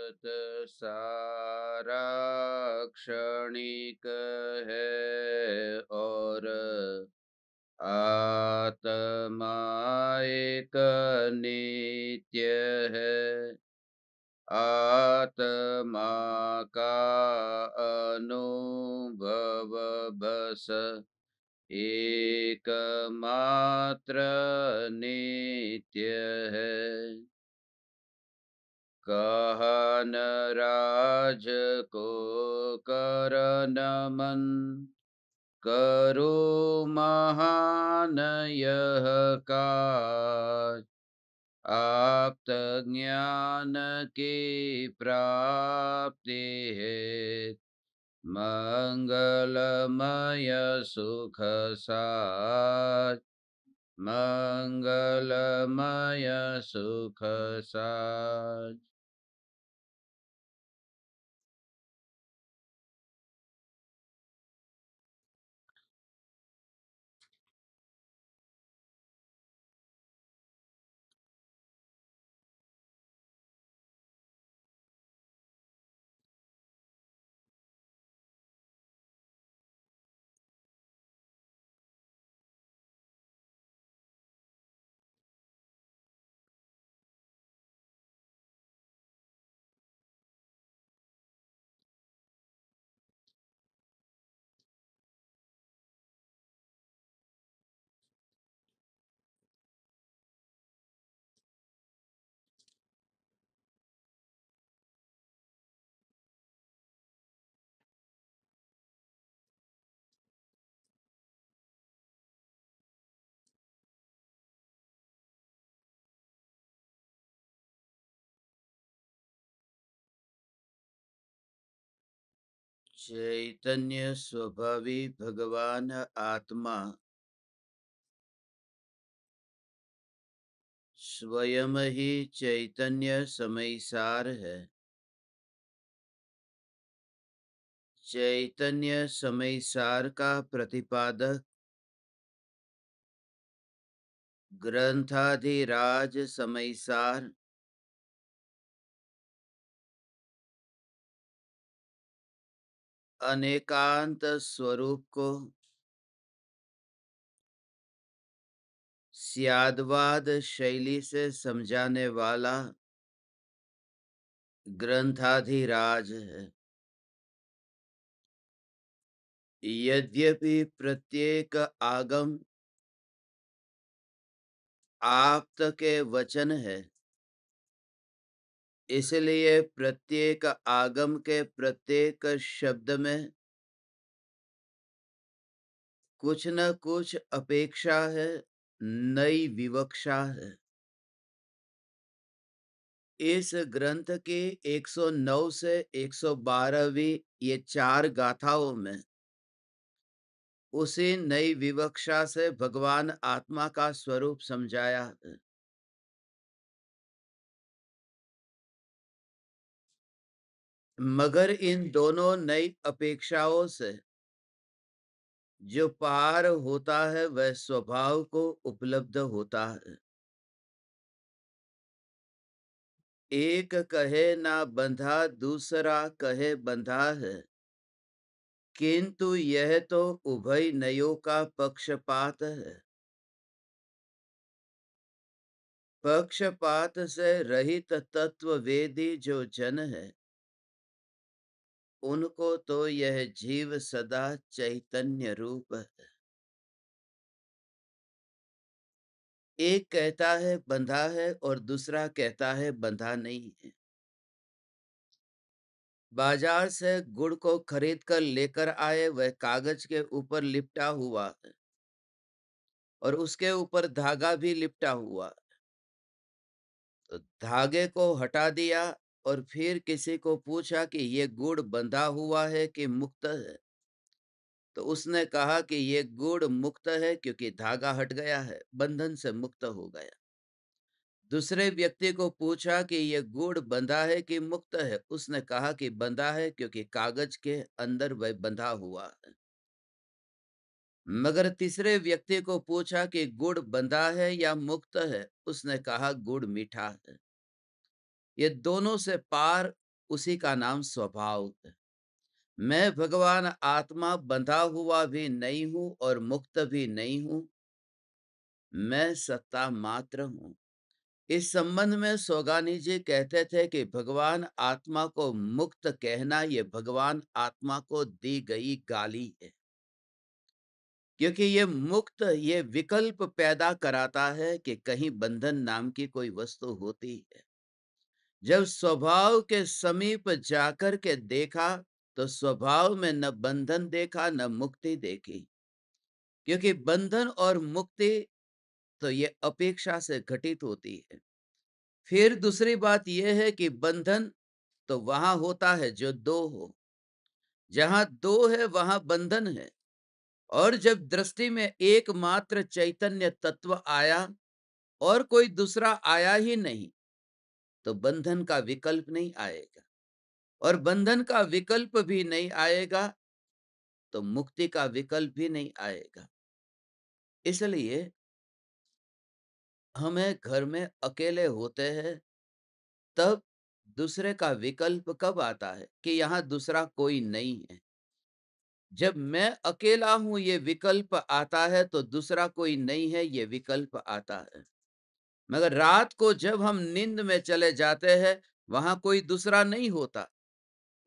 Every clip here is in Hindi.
जगत सारा क्षणिक है और आत्मा एक नित्य है। आत्मा का अनुभव बस एकमात्र नित्य है। कहन राज को कर नमन, करो महान यह काज। आप्त ज्ञान की प्राप्ति है, मंगलमय सुख साज। मंगलमय सुख साज। चैतन्य स्वभावी भगवान आत्मा स्वयं ही चैतन्य समयसार है। चैतन्य समयसार का प्रतिपादक ग्रंथाधिराज समयसार अनेकांत स्वरूप को स्याद्वाद शैली से समझाने वाला ग्रंथाधिराज है। यद्यपि प्रत्येक आगम आप्त के वचन है, इसलिए प्रत्येक आगम के प्रत्येक शब्द में कुछ न कुछ अपेक्षा है, नई विवक्षा है। इस ग्रंथ की 109 से 112वीं ये 4 गाथाओं में उसी नई विवक्षा से भगवान आत्मा का स्वरूप समझाया है। मगर इन दोनों नई अपेक्षाओं से जो पार होता है वह स्वभाव को उपलब्ध होता है। एक कहे ना बंधा, दूसरा कहे बंधा है, किंतु यह तो उभय नयों का पक्षपात है। पक्षपात से रहित तत्ववेदी जो जन है, उनको तो यह जीव सदा चैतन्य रूप है। एक कहता है बंधा है और दूसरा कहता है बंधा नहीं है। बाजार से गुड़ को खरीद कर लेकर आए, वह कागज के ऊपर लिपटा हुआ है और उसके ऊपर धागा भी लिपटा हुआ है। तो धागे को हटा दिया और फिर किसी को पूछा कि ये गुड़ बंधा हुआ है कि मुक्त है। तो उसने कहा कि ये गुड़ मुक्त है क्योंकि धागा हट गया है, बंधन से मुक्त हो गया। दूसरे व्यक्ति को पूछा कि ये गुड़ बंधा है कि मुक्त है। उसने कहा कि बंधा है क्योंकि कागज के अंदर वह बंधा हुआ है। मगर तीसरे व्यक्ति को पूछा कि गुड़ बंधा है या मुक्त है। उसने कहा गुड़ मीठा है। ये दोनों से पार उसी का नाम स्वभाव है। मैं भगवान आत्मा बंधा हुआ भी नहीं हूँ और मुक्त भी नहीं हूँ, मैं सत्ता मात्र हूँ। इस संबंध में सोगानी जी कहते थे कि भगवान आत्मा को मुक्त कहना ये भगवान आत्मा को दी गई गाली है, क्योंकि ये मुक्त ये विकल्प पैदा कराता है कि कहीं बंधन नाम की कोई वस्तु होती है। जब स्वभाव के समीप जाकर के देखा तो स्वभाव में न बंधन देखा न मुक्ति देखी, क्योंकि बंधन और मुक्ति तो ये अपेक्षा से घटित होती है। फिर दूसरी बात यह है कि बंधन तो वहां होता है जो दो हो, जहां दो है वहां बंधन है। और जब दृष्टि में एकमात्र चैतन्य तत्व आया और कोई दूसरा आया ही नहीं, तो बंधन का विकल्प नहीं आएगा, और बंधन का विकल्प भी नहीं आएगा तो मुक्ति का विकल्प भी नहीं आएगा। इसलिए हमें घर में अकेले होते हैं तब दूसरे का विकल्प कब आता है कि यहाँ दूसरा कोई नहीं है। जब मैं अकेला हूं ये विकल्प आता है तो दूसरा कोई नहीं है ये विकल्प आता है। मगर रात को जब हम नींद में चले जाते हैं वहां कोई दूसरा नहीं होता,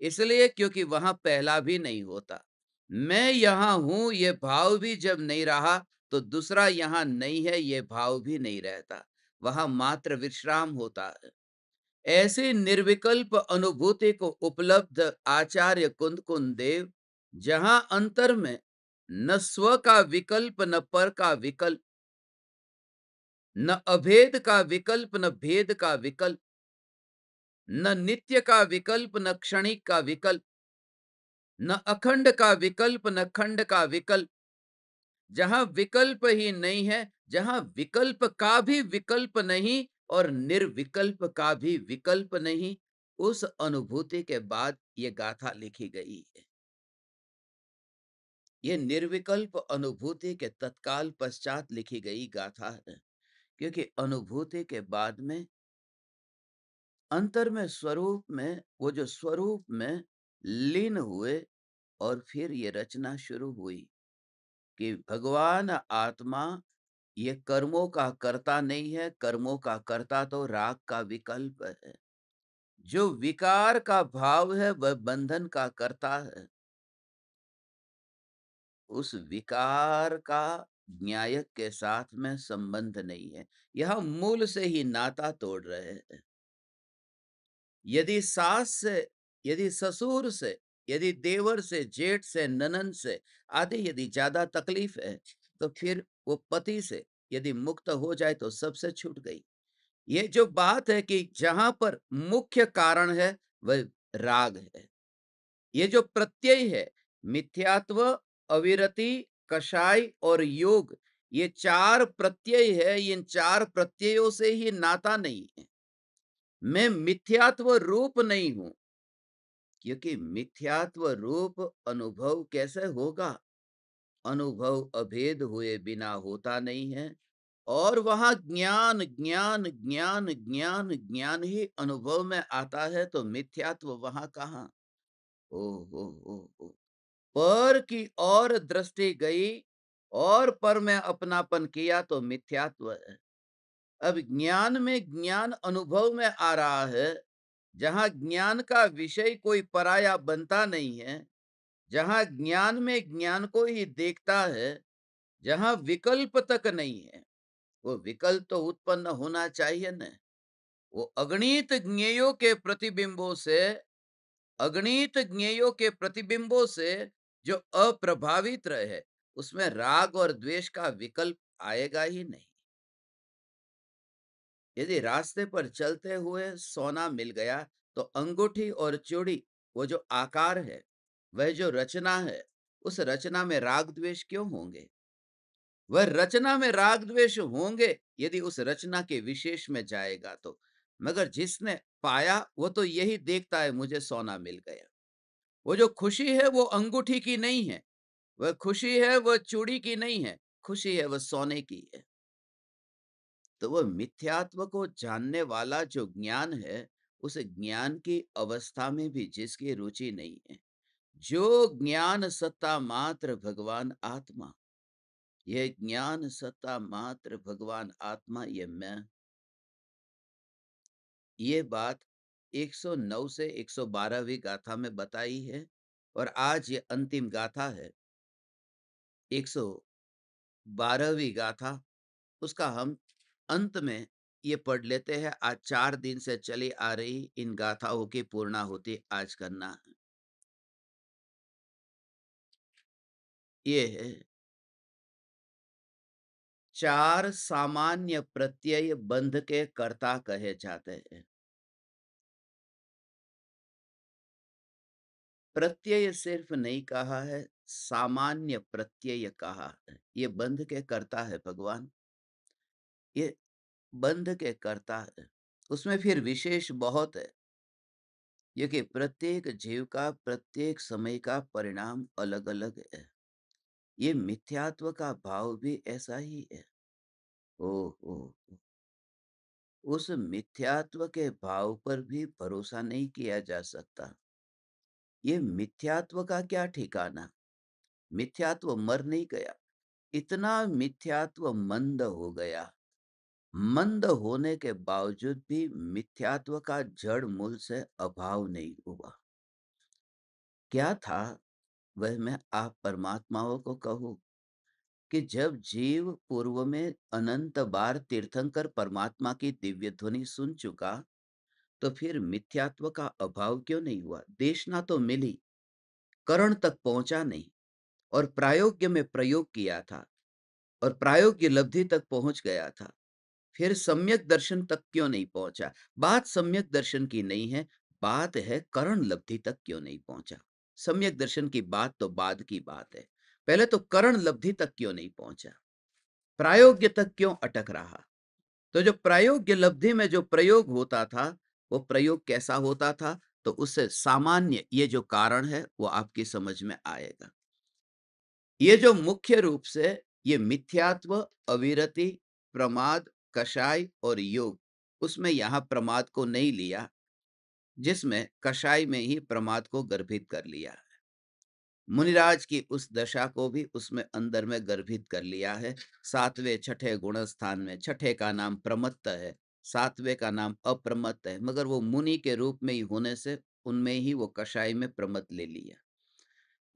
इसलिए क्योंकि वहां पहला भी नहीं होता। मैं यहां हूं ये भाव भी जब नहीं रहा तो दूसरा यहां नहीं है ये भाव भी नहीं रहता, वहां मात्र विश्राम होता है। ऐसी निर्विकल्प अनुभूति को उपलब्ध आचार्य कुंद कुंद देव, जहां अंतर में न स्व का विकल्प न पर का विकल्प, न अभेद का विकल्प न भेद का विकल्प, न नित्य का विकल्प न क्षणिक का विकल्प, न अखंड का विकल्प न खंड का विकल्प, जहां विकल्प ही नहीं है, जहां विकल्प का भी विकल्प नहीं और निर्विकल्प का भी विकल्प नहीं, उस अनुभूति के बाद ये गाथा लिखी गई है। ये निर्विकल्प अनुभूति के तत्काल पश्चात लिखी गई गाथा है, क्योंकि अनुभूति के बाद में अंतर में स्वरूप में वो जो स्वरूप में लीन हुए और फिर ये रचना शुरू हुई कि भगवान आत्मा ये कर्मों का कर्ता नहीं है, कर्मों का कर्ता तो राग का विकल्प है। जो विकार का भाव है वह बंधन का कर्ता है। उस विकार का न्यायक के साथ में संबंध नहीं है। यह मूल से ही नाता तोड़ रहे हैं। यदि सास से, यदि ससुर से, यदि देवर से, जेठ से, ननद से आदि यदि ज्यादा तकलीफ है तो फिर वो पति से यदि मुक्त हो जाए तो सबसे छूट गई। ये जो बात है कि जहां पर मुख्य कारण है वह राग है। ये जो प्रत्यय है, मिथ्यात्व, अविरति, कषाय और योग, ये चार प्रत्यय है। इन चार प्रत्ययों से ही नाता नहीं है। मैं मिथ्यात्व रूप नहीं हूं, क्योंकि मिथ्यात्व रूप अनुभव कैसे होगा? अनुभव अभेद हुए बिना होता नहीं है। और वहां ज्ञान ज्ञान ज्ञान ज्ञान ज्ञान ही अनुभव में आता है, तो मिथ्यात्व वहां कहाँ? ओ हो हो। पर की और दृष्टि गई और पर में अपनापन किया तो मिथ्यात्व है। अब ज्ञान में ज्ञान अनुभव में आ रहा है, जहां ज्ञान का विषय कोई पराया बनता नहीं है, जहां ज्ञान में ज्ञान को ही देखता है, जहां विकल्प तक नहीं है। वो विकल्प तो उत्पन्न होना चाहिए न। वो अगणित ज्ञेयों के प्रतिबिंबों से, अगणित ज्ञेयों के प्रतिबिंबों से जो अप्रभावित रहे, उसमें राग और द्वेष का विकल्प आएगा ही नहीं। यदि रास्ते पर चलते हुए सोना मिल गया तो अंगूठी और चूड़ी, वो जो आकार है, वह जो रचना है, उस रचना में राग द्वेष क्यों होंगे? वह रचना में राग द्वेष होंगे यदि उस रचना के विशेष में जाएगा तो। मगर जिसने पाया वो तो यही देखता है मुझे सोना मिल गया। वो जो खुशी है वो अंगूठी की नहीं है, वह खुशी है वो चूड़ी की नहीं है, खुशी है वह सोने की है। तो वह मिथ्यात्व को जानने वाला जो ज्ञान है, उस ज्ञान की अवस्था में भी जिसकी रुचि नहीं है, जो ज्ञान सत्ता मात्र भगवान आत्मा, यह ज्ञान सत्ता मात्र भगवान आत्मा, ये मैं, ये बात 109 से 112वीं गाथा में बताई है और आज ये अंतिम गाथा है 112वीं गाथा। उसका हम अंत में ये पढ़ लेते हैं। आज 4 दिन से चली आ रही इन गाथाओं की पूर्णाहुति आज करना है। ये है 4 सामान्य प्रत्यय बंध के कर्ता कहे जाते हैं। प्रत्यय सिर्फ नहीं कहा है, सामान्य प्रत्यय कहा है। ये बंध के कर्ता है भगवान, ये बंध के कर्ता है। उसमें फिर विशेष बहुत है, ये कि प्रत्येक जीव का प्रत्येक समय का परिणाम अलग अलग है। ये मिथ्यात्व का भाव भी ऐसा ही है। ओ उस मिथ्यात्व के भाव पर भी भरोसा नहीं किया जा सकता। ये मिथ्यात्व का क्या ठिकाना, मिथ्यात्व मर नहीं गया, इतना मिथ्यात्व मंद हो गया। मंद होने के बावजूद भी मिथ्यात्व का जड़ मूल से अभाव नहीं हुआ। क्या था वह, मैं आप परमात्माओं को कहूं कि जब जीव पूर्व में अनंत बार तीर्थंकर परमात्मा की दिव्य ध्वनि सुन चुका, तो फिर मिथ्यात्व का अभाव क्यों नहीं हुआ? देशना तो मिली, करण तक पहुंचा नहीं, और प्रायोग्य में प्रयोग किया था और प्रायोग्य लब्धि तक पहुंच गया था, फिर सम्यक दर्शन तक क्यों नहीं पहुंचा? बात सम्यक दर्शन की नहीं है, बात है करण लब्धि तक क्यों नहीं पहुंचा। सम्यक दर्शन की बात तो बाद की बात है, पहले तो करण लब्धि तक क्यों नहीं पहुंचा, प्रायोग्य तक क्यों अटक रहा? तो जो प्रायोग्य लब्धि में जो प्रयोग होता था, वो प्रयोग कैसा होता था? तो उससे सामान्य ये जो कारण है वो आपकी समझ में आएगा। ये जो मुख्य रूप से ये मिथ्यात्व, अविरति, प्रमाद, कषाय और योग, उसमें यहां प्रमाद को नहीं लिया, जिसमें कषाय में ही प्रमाद को गर्भित कर लिया है। मुनिराज की उस दशा को भी उसमें अंदर में गर्भित कर लिया है। 7वें 6ठे गुण स्थान में 6ठे का नाम प्रमत्त है, 7वें का नाम अप्रमत्त है, मगर वो मुनि के रूप में ही होने से उनमें ही वो कषाय में प्रमत्त ले लिया।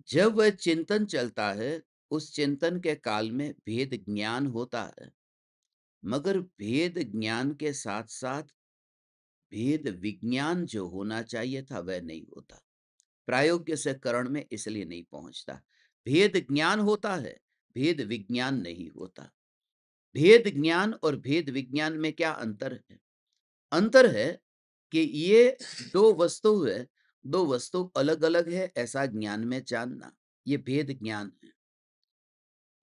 जब वह चिंतन चलता है, उस चिंतन के काल में भेद ज्ञान होता है, मगर भेद ज्ञान के साथ साथ भेद विज्ञान जो होना चाहिए था वह नहीं होता। प्रायोग्य से करण में इसलिए नहीं पहुंचता। भेद ज्ञान होता है, भेद विज्ञान नहीं होता। भेद ज्ञान और भेद विज्ञान में क्या अंतर है? अंतर है कि ये दो वस्तु है, दो वस्तु अलग अलग है ऐसा ज्ञान में जानना, ये भेद ज्ञान है।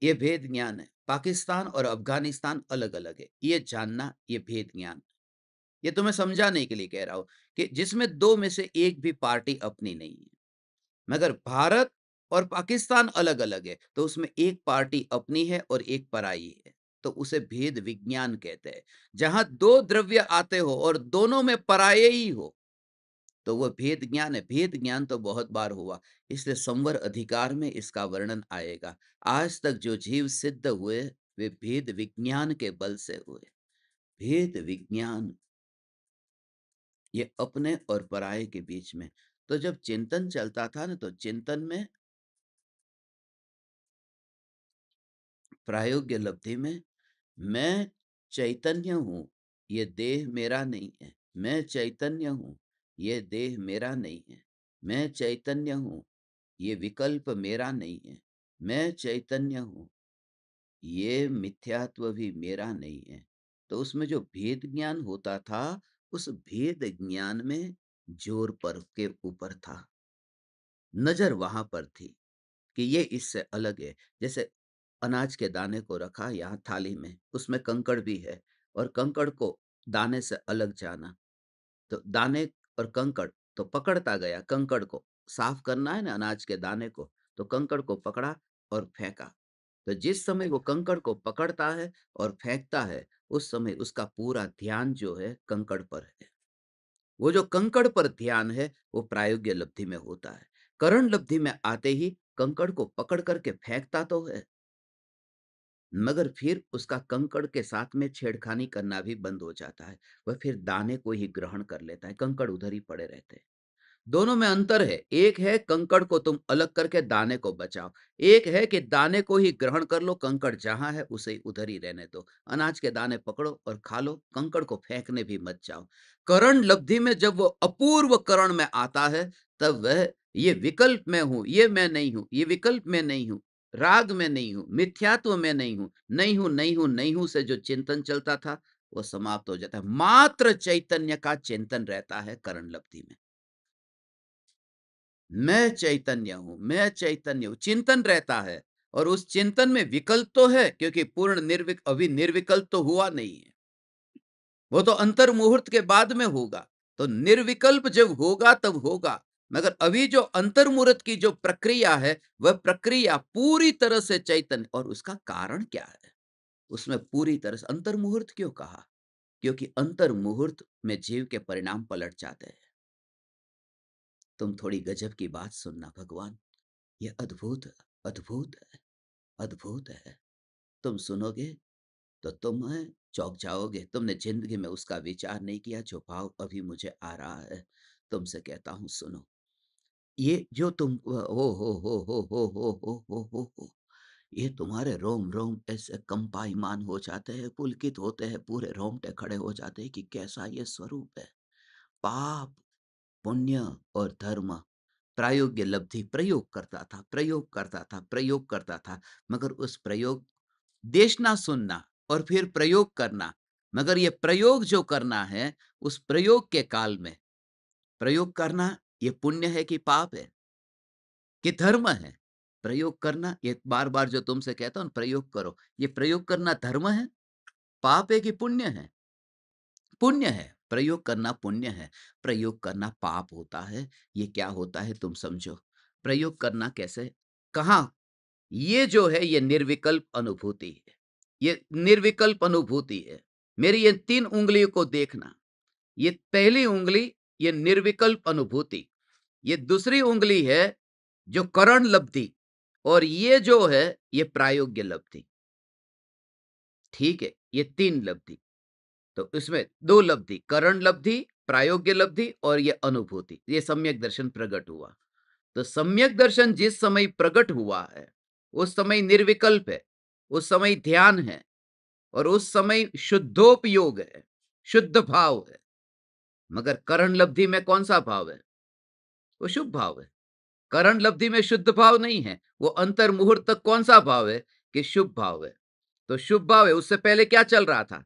ये भेद ज्ञान है। पाकिस्तान और अफगानिस्तान अलग अलग है, ये जानना, ये भेद ज्ञान। ये तो मैं समझाने के लिए कह रहा हूं कि जिसमें दो में से एक भी पार्टी अपनी नहीं है, मगर भारत और पाकिस्तान अलग अलग है, तो उसमें एक पार्टी अपनी है और एक पराई है, तो उसे भेद विज्ञान कहते हैं। जहां दो द्रव्य आते हो और दोनों में पराये ही हो, तो वह भेद ज्ञान है। भेद ज्ञान तो बहुत बार हुआ, इसलिए संवर अधिकार में इसका वर्णन आएगा। आज तक जो जीव सिद्ध हुए वे भेद विज्ञान के बल से हुए। भेद विज्ञान, ये अपने और पराये के बीच में। तो जब चिंतन चलता था ना, तो चिंतन में प्रायोग्य लब्धि में मैं चैतन्य हूं, ये देह मेरा नहीं है। मैं चैतन्य हूं, ये देह मेरा नहीं है। मैं चैतन्य हूं, ये विकल्प मेरा नहीं है। मैं चैतन्य हूं, ये मिथ्यात्व भी मेरा नहीं है। तो उसमें जो भेद ज्ञान होता था, उस भेद ज्ञान में जोर पर के ऊपर था, नजर वहां पर थी कि ये इससे अलग है। जैसे अनाज के दाने को रखा यहाँ थाली में, उसमें कंकड़ भी है, और कंकड़ को दाने से अलग जाना, तो दाने और कंकड़, तो पकड़ता गया कंकड़ को। साफ करना है ना अनाज के दाने को, तो कंकड़ को पकड़ा और फेंका। तो जिस समय वो कंकड़ को पकड़ता है और फेंकता है, उस समय उसका पूरा ध्यान जो है कंकड़ पर है। वो जो कंकड़ पर ध्यान है, वो प्रायोग्य लब्धि में होता है। करण लब्धि में आते ही कंकड़ को पकड़ करके फेंकता तो है, मगर फिर उसका कंकड़ के साथ में छेड़खानी करना भी बंद हो जाता है। वह फिर दाने को ही ग्रहण कर लेता है, कंकड़ उधर ही पड़े रहते हैं। दोनों में अंतर है। एक है कंकड़ को तुम अलग करके दाने को बचाओ। एक है कि दाने को ही ग्रहण कर लो, कंकड़ जहाँ है उसे उधर ही रहने दो। अनाज के दाने पकड़ो और खा लो, कंकड़ को फेंकने भी मत जाओ। करण लब्धि में जब वो अपूर्व करण में आता है, तब वह ये विकल्प में हूँ, ये मैं नहीं हूँ, ये विकल्प में नहीं हूँ, राग में नहीं हूँ, मिथ्यात्व में नहीं हूँ, नहीं हूँ, नहीं हूँ, नहीं हूँ से जो चिंतन चलता था, वो समाप्त हो जाता है। मात्र चैतन्य का चिंतन रहता है करण लब्धि में। मैं चैतन्य हूँ, मैं चैतन्य हूँ, चिंतन रहता है। और उस चिंतन में विकल्प तो है, क्योंकि पूर्ण अभी निर्विकल्प तो हुआ नहीं है। वो तो अंतर मुहूर्त के बाद में होगा। तो निर्विकल्प जब होगा तब होगा। मगर अभी जो अंतर मुहूर्त की जो प्रक्रिया है, वह प्रक्रिया पूरी तरह से चैतन्य। और उसका कारण क्या है? उसमें पूरी तरह से अंतर मुहूर्त क्यों कहा? क्योंकि अंतर मुहूर्त में जीव के परिणाम पलट जाते हैं। तुम थोड़ी गजब की बात सुनना भगवान, ये अद्भुत, अद्भुत है, अद्भुत है। तुम सुनोगे तो तुम चौंक जाओगे। तुमने जिंदगी में उसका विचार नहीं किया जो भाव अभी मुझे आ रहा है। तुमसे कहता हूं सुनो। ये जो तुम हो, ये तुम्हारे रोम रोम ऐसे कंपायमान हो जाते हैं, पुलकित होते हैं, पूरे रोंगटे खड़े हो जाते हैं कि कैसा ये स्वरूप है। पाप, पुण्य और धर्म, प्रायोग्य लब्धि प्रयोग करता था, प्रयोग करता था, प्रयोग करता था। मगर उस प्रयोग, देखना सुनना और फिर प्रयोग करना, मगर ये प्रयोग जो करना है, उस प्रयोग के काल में प्रयोग करना, ये पुण्य है कि पाप है कि धर्म है? प्रयोग करना, ये बार बार जो तुमसे कहता हूं प्रयोग करो, ये प्रयोग करना धर्म है, पाप है कि पुण्य है? पुण्य है। प्रयोग करना पुण्य है, प्रयोग करना पाप होता है। ये क्या होता है तुम समझो। प्रयोग करना कैसे, कहाँ? ये जो है ये निर्विकल्प अनुभूति है। ये निर्विकल्प अनुभूति है। मेरी ये 3 उँगलियों को देखना। ये पहली उँगली ये निर्विकल्प अनुभूति, ये दूसरी उँगली है जो करण लब्धि, और ये जो है ये प्रायोग्य लब्धि। ठीक है? ये 3 लब्धि। तो इसमें 2 लब्धि, करण लब्धि, प्रायोग्य लब्धि और ये अनुभूति, ये सम्यक दर्शन प्रकट हुआ। तो सम्यक दर्शन जिस समय प्रकट हुआ है, उस समय निर्विकल्प है, उस समय ध्यान है, और उस समय शुद्धोपयोग है, शुद्ध भाव है। मगर करण लब्धि में कौन सा भाव है? वो शुभ भाव है। करण लब्धि में शुद्ध भाव नहीं है। वो अंतर मुहूर्त तक कौन सा भाव है? कि शुभ भाव है। तो शुभ भाव है। उससे पहले क्या चल रहा था?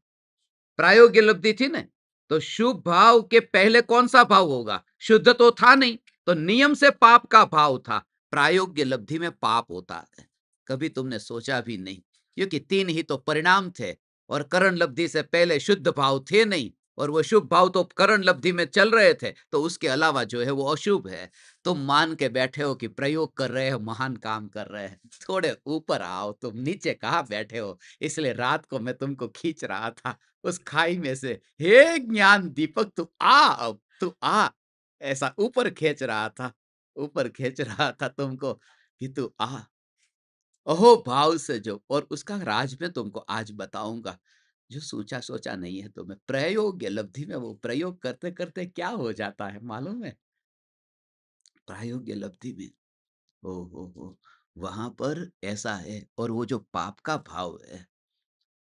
प्रायोग्य लब्धि थी ना। तो शुभ भाव के पहले कौन सा भाव होगा? शुद्ध तो था नहीं, तो नियम से पाप का भाव था। प्रायोग्य लब्धि में पाप होता है, कभी तुमने सोचा भी नहीं, क्योंकि 3 ही तो परिणाम थे। और करण लब्धि से पहले शुद्ध भाव थे नहीं, और वो शुभ भाव तो करण लब्धि में चल रहे थे, तो उसके अलावा जो है वो अशुभ है। तुम मान के बैठे हो कि प्रयोग कर रहे हो, महान काम कर रहे हैं। थोड़े ऊपर आओ, तुम नीचे कहाँ बैठे हो? इसलिए रात को मैं तुमको खींच रहा था उस खाई में से। हे ज्ञान दीपक, तू आ, अब तू आ। ऐसा ऊपर खींच रहा था, ऊपर खींच रहा था तुमको कि तू आ। अहो भाव से जो, और उसका राज मैं तुमको आज बताऊंगा, जो सोचा सोचा नहीं है तुम्हें। प्रयोग लब्धि में वो प्रयोग करते करते क्या हो जाता है मालूम है? प्रायोग्य लब्धि में हो, वहां पर ऐसा है। और वो जो पाप का भाव है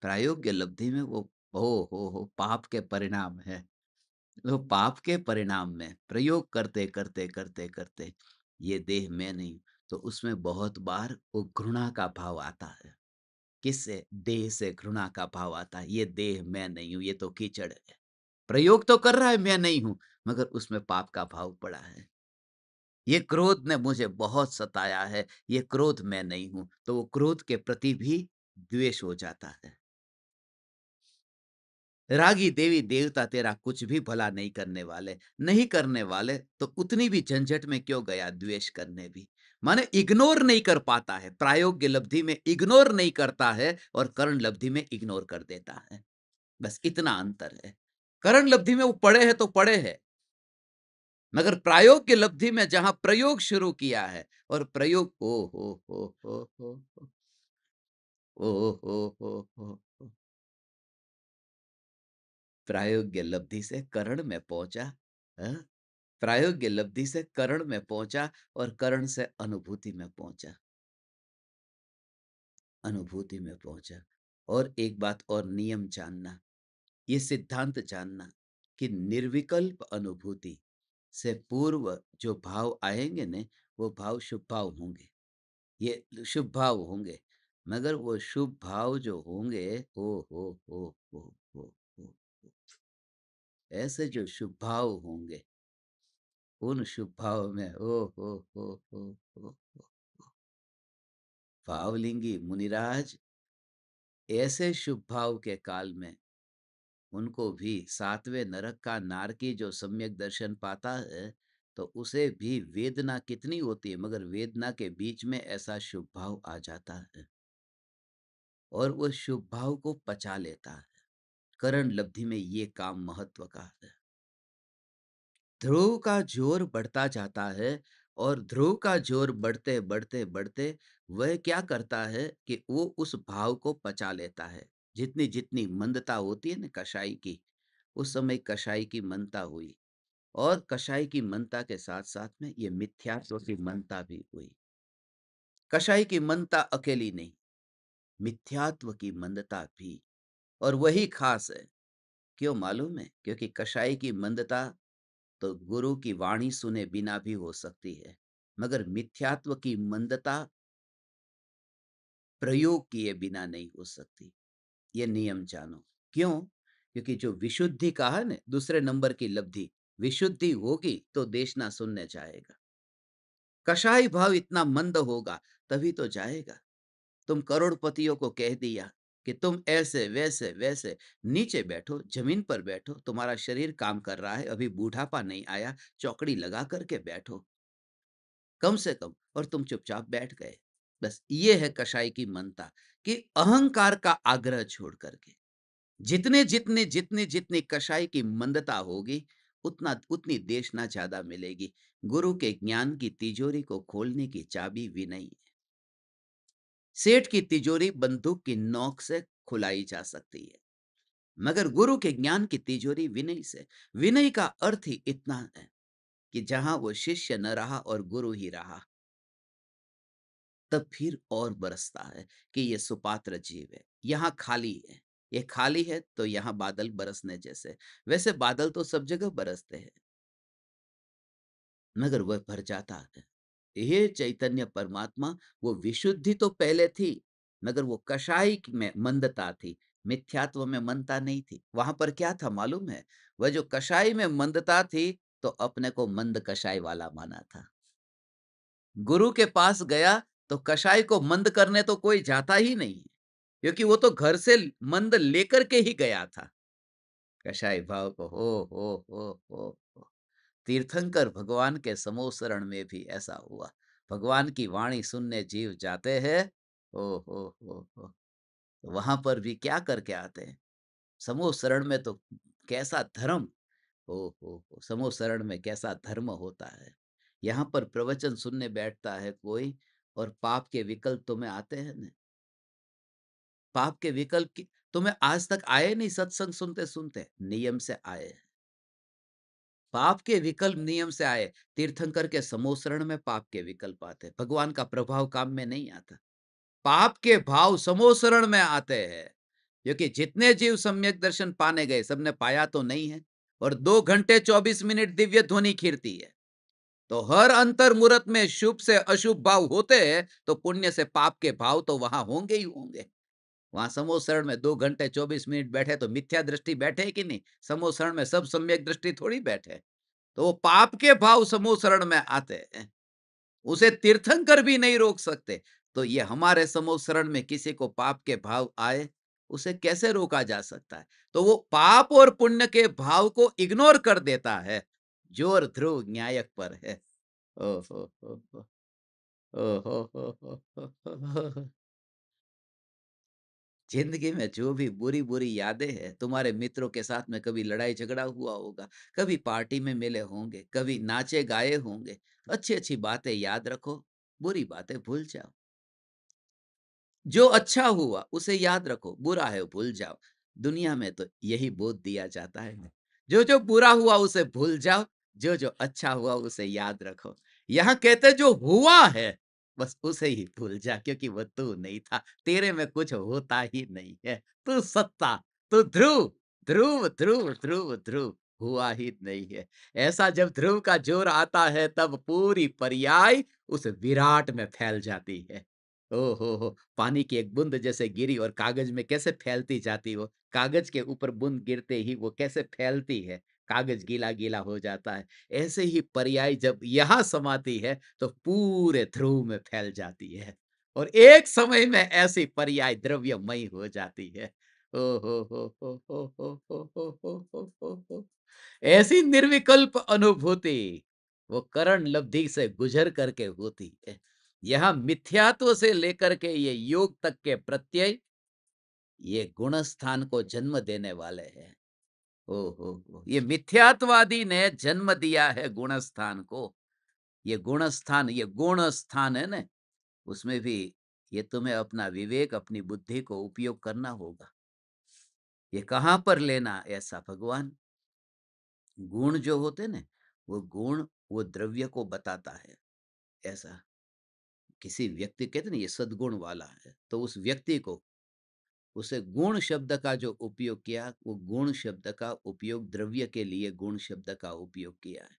प्रायोग्य लब्धि में, वो हो पाप के परिणाम है। तो पाप के परिणाम में प्रयोग करते करते करते करते ये देह मैं नहीं, तो उसमें बहुत बार वो घृणा का भाव आता है। किससे? देह से घृणा का भाव आता है। ये देह मैं नहीं हूं, ये तो कीचड़ है। प्रयोग तो कर रहा है मैं नहीं हूं, मगर उसमें पाप का भाव पड़ा है। ये क्रोध ने मुझे बहुत सताया है, ये क्रोध मैं नहीं हूं, तो वो क्रोध के प्रति भी द्वेष हो जाता है। रागी देवी देवता तेरा कुछ भी भला नहीं करने वाले, नहीं करने वाले, तो उतनी भी झंझट में क्यों गया द्वेष करने भी? माने इग्नोर नहीं कर पाता है। प्रायोग्य लब्धि में इग्नोर नहीं करता है, और कर्ण लब्धि में इग्नोर कर देता है। बस इतना अंतर है। कर्ण लब्धि में वो पड़े है तो पड़े है, मगर प्रायोग्य लब्धि में जहाँ प्रयोग शुरू किया है और प्रयोग ओ हो हो हो प्रायोग्य लब्धि से करण में पहुँचा, हाँ? प्रायोग्य लब्धि से करण में पहुँचा और करण से अनुभूति में पहुँचा, अनुभूति में पहुँचा। और एक बात और नियम जानना, ये सिद्धांत जानना कि निर्विकल्प अनुभूति से पूर्व जो भाव आएँगे न, वो भाव शुभ भाव होंगे। ये शुभ भाव होंगे, मगर वो शुभ भाव जो होंगे, हो, हो, ऐसे जो शुभ भाव होंगे, उन शुभ भाव में हो, भावलिंगी मुनिराज ऐसे शुभ भाव के काल में उनको भी सातवें नरक का नारकी जो सम्यक दर्शन पाता है, तो उसे भी वेदना कितनी होती है, मगर वेदना के बीच में ऐसा शुभ भाव आ जाता है और वो शुभ भाव को पचा लेता है। करण लब्धि में ये काम महत्व का है। ध्रुव का जोर बढ़ता जाता है और ध्रुव का जोर बढ़ते बढ़ते बढ़ते वह क्या करता है कि वो उस भाव को पचा लेता है। जितनी जितनी मंदता होती है ना कषाय की, उस समय कषाय की मंदता हुई और कषाय की मंदता के साथ साथ में ये मिथ्यात्व की मंदता भी हुई। कषाय की मंदता अकेली नहीं, मिथ्यात्व की मंदता भी, और वही खास है। क्यों मालूम है? क्योंकि कषाय की मंदता तो गुरु की वाणी सुने बिना भी हो सकती है, मगर मिथ्यात्व की मंदता प्रयोग किए बिना नहीं हो सकती। ये नियम जानो। क्यों? क्योंकि जो विशुद्धि कहा है ना, दूसरे नंबर की लब्धि, विशुद्धि होगी तो देश ना सुनने जाएगा। कषाय भाव इतना मंद होगा तभी तो जाएगा। तुम करोड़पतियों को कह दिया कि तुम ऐसे वैसे वैसे, नीचे बैठो, जमीन पर बैठो, तुम्हारा शरीर काम कर रहा है, अभी बूढ़ापा नहीं आया, चौकड़ी लगा करके बैठो कम से कम, और तुम चुपचाप बैठ गए। बस ये है कषाय की मनता कि अहंकार का आग्रह छोड़ करके जितने जितने जितने जितनी कषाय की मंदता होगी, उतना उतनी देशना ज्यादा मिलेगी। गुरु के ज्ञान की तिजोरी को खोलने की चाबी विनय है। सेठ की तिजोरी बंदूक की नोक से खुलाई जा सकती है, मगर गुरु के ज्ञान की तिजोरी विनय से। विनय का अर्थ ही इतना है कि जहां वो शिष्य न रहा और गुरु ही रहा, तब फिर और बरसता है कि ये सुपात्र जीव है, यहाँ खाली है। ये खाली है तो यहाँ बादल बरसने जैसे। वैसे बादल तो सब जगह बरसते हैं, मगर वह भर जाता है। ये चैतन्य परमात्मा, वो विशुद्धि तो पहले थी, मगर वो कषाय में मंदता थी, मिथ्यात्व में मंदता नहीं थी। वहां पर क्या था मालूम है? वह जो कषाय में मंदता थी, तो अपने को मंद कषाय वाला माना था। गुरु के पास गया तो कषाय को मंद करने तो कोई जाता ही नहीं है, क्योंकि वो तो घर से मंद लेकर के ही गया था। कषाय भाव को हो। तीर्थंकर भगवान के समूह शरण में भी ऐसा हुआ। भगवान की वाणी सुनने जीव जाते हैं। हो। वहां पर भी क्या करके आते हैं? समूह शरण में तो कैसा धर्म, समूह शरण में कैसा धर्म होता है। यहाँ पर प्रवचन सुनने बैठता है कोई, और पाप के विकल्प तुम्हें आते हैं ना, पाप के विकल्प की तुम्हें आज तक आए नहीं। सत्संग सुनते सुनते नियम से आए, पाप के विकल्प नियम से आए। तीर्थंकर के समूह शरण में पाप के विकल्प आते, भगवान का प्रभाव काम में नहीं आता। पाप के भाव समूह शरण में आते हैं, क्योंकि जितने जीव सम्यक दर्शन पाने गए, सबने पाया तो नहीं है। और 2 घंटे 24 मिनट दिव्य ध्वनि खीरती है, तो हर अंतर मुहूर्त में शुभ से अशुभ भाव होते हैं, तो पुण्य से पाप के भाव तो वहां होंगे ही होंगे। वहां समूह शरण में 2 घंटे 24 मिनट बैठे तो मिथ्या दृष्टि बैठे कि नहीं? समूह शरण में सब सम्यक दृष्टि थोड़ी बैठे। तो वो पाप के भाव समूह शरण में आते हैं, उसे तीर्थंकर भी नहीं रोक सकते। तो ये हमारे समूह शरण में किसी को पाप के भाव आए, उसे कैसे रोका जा सकता है? तो वो पाप और पुण्य के भाव को इग्नोर कर देता है। जोर ध्रुव न्यायक पर है। ओ हो, ओ हो, ज़िंदगी में जो भी बुरी-बुरी यादें हैं, तुम्हारे मित्रों के साथ में कभी लड़ाई-झगड़ा हुआ होगा, कभी पार्टी में मिले होंगे, कभी नाचे-गाए होंगे, अच्छी-अच्छी बातें याद रखो, बुरी बातें भूल जाओ। जो अच्छा हुआ उसे याद रखो, बुरा है भूल जाओ। दुनिया में तो यही बोध दिया जाता है ना। जो बुरा हुआ उसे भूल जाओ, जो अच्छा हुआ उसे याद रखो। यहाँ कहते जो हुआ है, बस उसे ही भूल जा क्योंकि वो तू नहीं था। तेरे में कुछ होता ही नहीं है। तू सत्ता, तू ध्रुव, ध्रुव, ध्रुव, ध्रुव, ध्रुव हुआ ही नहीं है। ऐसा जब ध्रुव का जोर आता है तब पूरी पर्याय उस विराट में फैल जाती है। ओहो हो! पानी की एक बूंद जैसे गिरी और कागज में कैसे फैलती जाती वो, कागज के ऊपर बूंद गिरते ही वो कैसे फैलती है, कागज गीला-गीला हो जाता है। ऐसे ही पर्याय जब यहाँ समाती है, तो पूरे ध्रुव में फैल जाती है और एक समय में ऐसी पर्याय द्रव्यमयी हो जाती है। ओ हो, हो, हो, हो, हो, हो, हो, हो, हो। ऐसी निर्विकल्प अनुभूति वो करण लब्धि से गुजर करके होती है। यहाँ मिथ्यात्व से लेकर के ये योग तक के प्रत्यय ये गुण स्थान को जन्म देने वाले हैं। ओ हो! ये मिथ्यात्ववादी ने जन्म दिया है गुण स्थान को। ये गुण स्थान, ये गुण स्थान है ना, उसमें भी ये तुम्हें अपना विवेक, अपनी बुद्धि को उपयोग करना होगा। ये कहाँ पर लेना ऐसा भगवान? गुण जो होते ना, वो गुण वो द्रव्य को बताता है, ऐसा। किसी व्यक्ति कहते हैं ना ये सद्गुण वाला है, तो उस व्यक्ति को उसे गुण शब्द का जो उपयोग किया, वो गुण शब्द का उपयोग द्रव्य के लिए गुण शब्द का उपयोग किया है।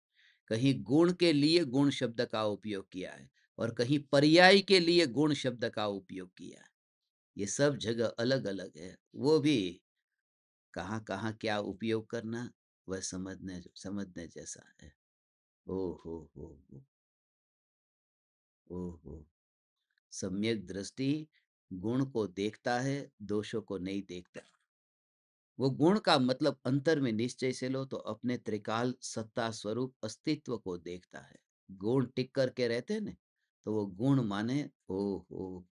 कहीं गुण के लिए गुण शब्द का उपयोग किया है और कहीं पर्याय के लिए गुण शब्द का उपयोग किया है। ये सब जगह अलग-अलग है। वो भी कहाँ-कहाँ क्या उपयोग करना, वह समझने समझने जैसा है। ओह हो, हो! ओह हो! सम्यक दृष्टि गुण को देखता है, दोषों को नहीं देखता। वो गुण का मतलब अंतर में निश्चय से लो तो अपने त्रिकाल सत्ता स्वरूप अस्तित्व को देखता है। गुण टिक करके रहते हैं ना, तो वो गुण माने ओ हो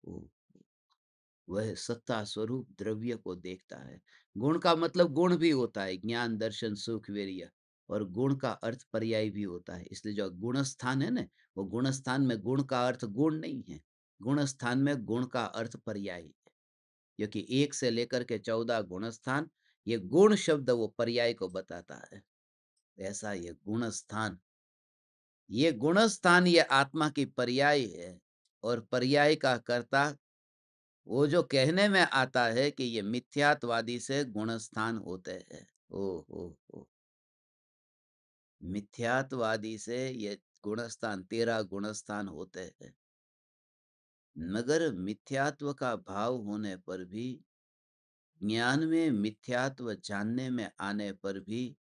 वह सत्ता स्वरूप द्रव्य को देखता है। गुण का मतलब गुण भी होता है, ज्ञान, दर्शन, सुख, वीर्य और गुण का अर्थ पर्याय भी होता है। इसलिए जो गुण स्थान है ना, वो गुण स्थान में गुण का अर्थ गुण नहीं है। गुण स्थान में गुण का अर्थ पर्याय है। क्योंकि 1 से लेकर के 14 गुण स्थान, ये गुण शब्द वो पर्याय को बताता है। ऐसा ये गुण स्थान, ये गुण स्थान ये आत्मा की पर्याय है और पर्याय का कर्ता वो जो कहने में आता है कि ये मिथ्यात्वादी से गुणस्थान होते हैं। ओ मिथ्यात्वादी से ये गुणस्थान 13 गुणस्थान होते हैं। मगर मिथ्यात्व का भाव होने पर भी, ज्ञान में मिथ्यात्व जानने में आने पर भी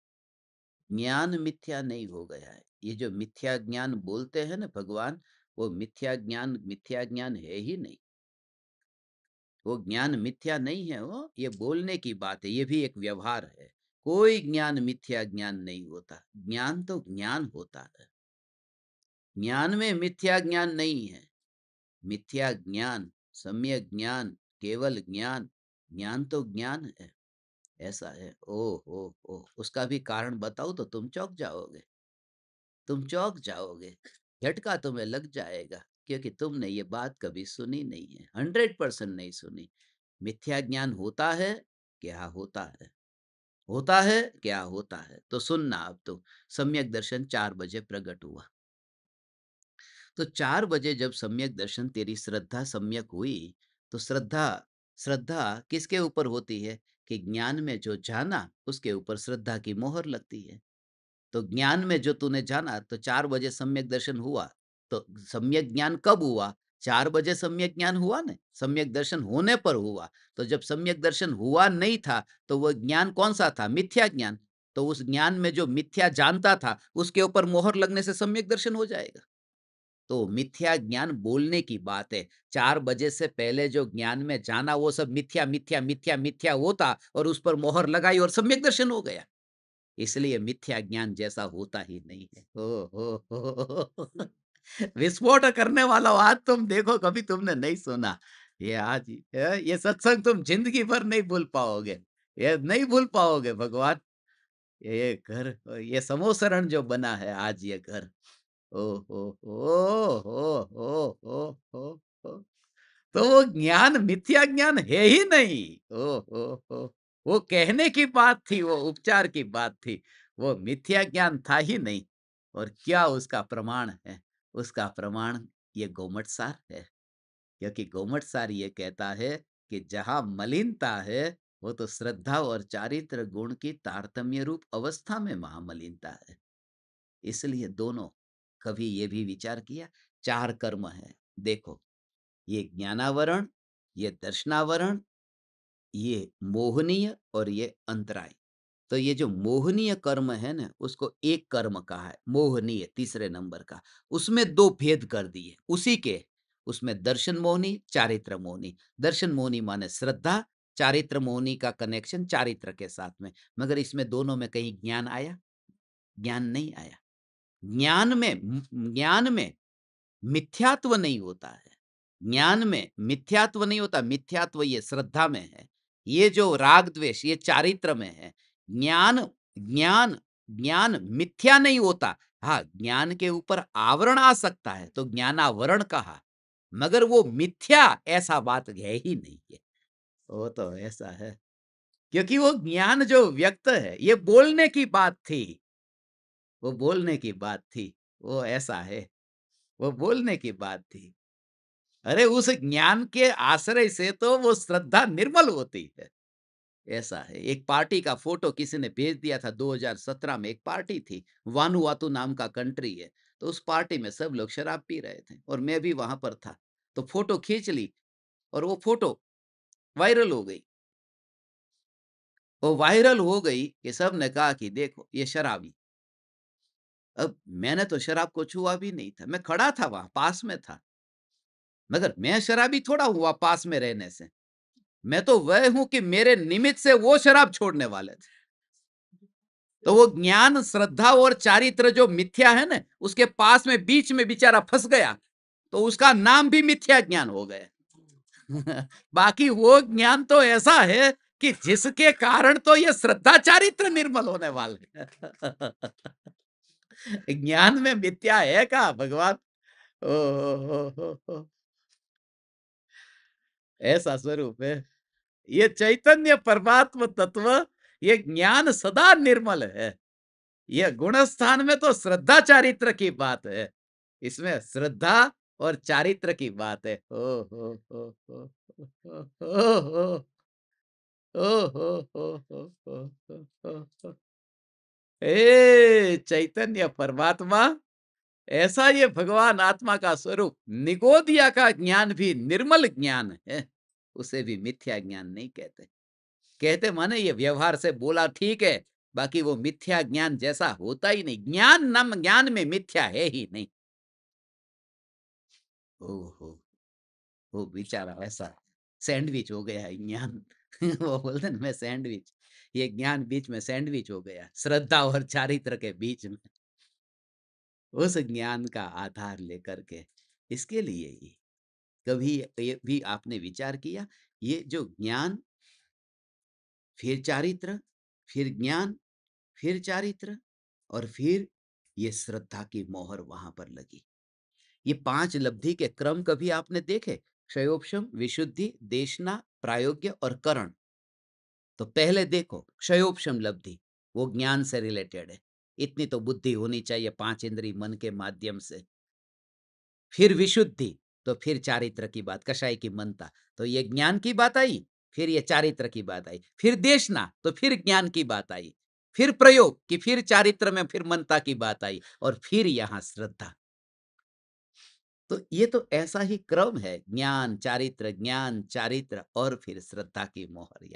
ज्ञान मिथ्या नहीं हो गया है। ये जो मिथ्या ज्ञान बोलते हैं ना भगवान, वो मिथ्या ज्ञान है ही नहीं। वो ज्ञान मिथ्या नहीं है वो, ये बोलने की बात है, ये भी एक व्यवहार है। कोई ज्ञान मिथ्या ज्ञान नहीं होता, ज्ञान तो ज्ञान होता है। ज्ञान में मिथ्या ज्ञान नहीं है। मिथ्या ज्ञान, सम्यक ज्ञान, केवल ज्ञान, ज्ञान तो ज्ञान है, ऐसा है। ओ उसका भी कारण बताऊं तो तुम चौंक जाओगे, तुम चौंक जाओगे, झटका तुम्हें लग जाएगा क्योंकि तुमने ये बात कभी सुनी नहीं है, 100% नहीं सुनी। मिथ्या ज्ञान होता है, क्या होता है? होता है, क्या होता है? तो सुनना अब तो, सम्यक दर्शन 4 बजे प्रकट हुआ। तो 4 बजे जब सम्यक दर्शन तेरी श्रद्धा सम्यक हुई, तो श्रद्धा श्रद्धा किसके ऊपर होती है? कि ज्ञान में जो जाना, उसके ऊपर श्रद्धा की मोहर लगती है। तो ज्ञान में जो तूने जाना तो 4 बजे सम्यक दर्शन हुआ। तो सम्यक ज्ञान कब हुआ? 4 बजे सम्यक ज्ञान हुआ ना, सम्यक दर्शन होने पर हुआ। तो जब सम्यक दर्शन हुआ नहीं था, तो वो ज्ञान कौन-सा था? मिथ्या ज्ञान। तो उस ज्ञान में जो मिथ्या जानता था, उसके ऊपर मोहर लगने से सम्यक दर्शन हो जाएगा। तो मिथ्या ज्ञान बोलने की बात है। 4 बजे से पहले जो ज्ञान में जाना वो सब मिथ्या, मिथ्या, मिथ्या, मिथ्या होता और उस पर मोहर लगाई और सम्यक दर्शन हो गया। इसलिए मिथ्या ज्ञान जैसा होता ही नहीं है। हो! विस्फोट करने वाला बात तुम देखो कभी तुमने नहीं सुना। ये आज ही ये सत्संग तुम जिंदगी भर नहीं भूल पाओगे, ये नहीं भूल पाओगे भगवान। ये घर, ये समोसरण जो बना है आज, ये घर, ओ हो। तो वो ज्ञान मिथ्या ज्ञान है ही नहीं। ओ हो। वो कहने की बात थी, वो उपचार की बात थी, वो मिथ्या ज्ञान था ही नहीं। और क्या उसका प्रमाण है? उसका प्रमाण ये गोमट सार है। क्योंकि गोमट सार ये कहता है कि जहां मलिनता है, वो तो श्रद्धा और चारित्र गुण की तारतम्य रूप अवस्था में महामलिनता है। इसलिए दोनों, कभी ये भी विचार किया, चार कर्म है। देखो, ये ज्ञानावरण, ये दर्शनावरण, ये मोहनीय और ये अंतराय। तो ये जो मोहनीय कर्म है ना, उसको एक कर्म कहा है, मोहनीय तीसरे नंबर का। उसमें दो भेद कर दिए उसी के। उसमें दर्शन मोहनी, चारित्र मोहनी। दर्शन मोहनी माने श्रद्धा, चारित्र मोहनी का कनेक्शन चारित्र के साथ में। मगर इसमें दोनों में कहीं ज्ञान आया? ज्ञान नहीं आया। ज्ञान में मिथ्यात्व नहीं होता है। ज्ञान में मिथ्यात्व नहीं होता। मिथ्यात्व ये श्रद्धा में है, ये जो राग द्वेष ये चारित्र में है। ज्ञान ज्ञान ज्ञान मिथ्या नहीं होता। हाँ, ज्ञान के ऊपर आवरण आ सकता है तो ज्ञानावरण कहा, मगर वो मिथ्या ऐसा बात है ही नहीं है। वो तो ऐसा है, क्योंकि वो ज्ञान जो व्यक्त है, ये बोलने की बात थी, वो बोलने की बात थी। वो ऐसा है, वो बोलने की बात थी। अरे उस ज्ञान के आश्रय से तो वो श्रद्धा निर्मल होती है। ऐसा है। एक पार्टी का फोटो किसी ने भेज दिया था, 2017 में एक पार्टी थी, वानुआतु नाम का कंट्री है। तो उस पार्टी में सब लोग शराब पी रहे थे और मैं भी वहां पर था। तो फोटो खींच ली और वो फोटो वायरल हो गई। वो वायरल हो गई कि सब ने कहा कि देखो ये शराबी। अब मैंने तो शराब को छुआ भी नहीं था, मैं खड़ा था वहां, पास में था, मगर मैं शराबी थोड़ा हुआ पास में रहने से। मैं तो वह हूं कि मेरे निमित्त से वो शराब छोड़ने वाले थे। तो वो ज्ञान, श्रद्धा और चारित्र जो मिथ्या है ना, उसके पास में बीच में बेचारा फंस गया, तो उसका नाम भी मिथ्या ज्ञान हो गया। बाकी वो ज्ञान तो ऐसा है कि जिसके कारण तो ये श्रद्धा चारित्र निर्मल होने वाले। ज्ञान में मिथ्या है का भगवान? ओ, ऐसा स्वरूप है ये चैतन्य परमात्म तत्व। ये ज्ञान सदा निर्मल है। यह गुण स्थान में तो श्रद्धा चारित्र की बात है, इसमें श्रद्धा और चारित्र की बात है। ओ हो हो ओ हो। ए चैतन्य परमात्मा, ऐसा ये भगवान आत्मा का स्वरूप। निगोदिया का ज्ञान भी निर्मल ज्ञान है, उसे भी मिथ्या ज्ञान नहीं कहते। कहते माने ये व्यवहार से बोला ठीक है, बाकी वो मिथ्या ज्ञान जैसा होता ही नहीं। ज्ञान नाम ज्ञान में मिथ्या है ही नहीं। ओहो, वो बेचारा ऐसा सैंडविच हो गया है ज्ञान। वो बोलते ना, मैं सैंडविच, ये ज्ञान बीच में सैंडविच हो गया, श्रद्धा और चारित्र के बीच में। उस ज्ञान का आधार लेकर के, इसके लिए ही कभी ये भी आपने विचार किया, ये जो ज्ञान, फिर चारित्र, फिर ज्ञान, फिर चारित्र, और फिर ये श्रद्धा की मोहर वहां पर लगी। ये 5 लब्धि के क्रम कभी आपने देखे? क्षयोपशम, विशुद्धि, देशना, प्रायोग्य और करण। तो पहले देखो क्षयोपशम लब्धि, वो ज्ञान से रिलेटेड है। इतनी तो बुद्धि होनी चाहिए 5 इंद्रिय मन के माध्यम से। फिर विशुद्धि, तो फिर चारित्र की बात, कषाय की मनता, तो ये ज्ञान की बात आई। फिर ये चारित्र की बात आई। फिर देशना, तो फिर ज्ञान की बात आई। फिर प्रयोग कि फिर चारित्र में फिर मनता की बात आई, और फिर यहां श्रद्धा। तो ये तो ऐसा ही क्रम है, ज्ञान चारित्र और फिर श्रद्धा की मोहर।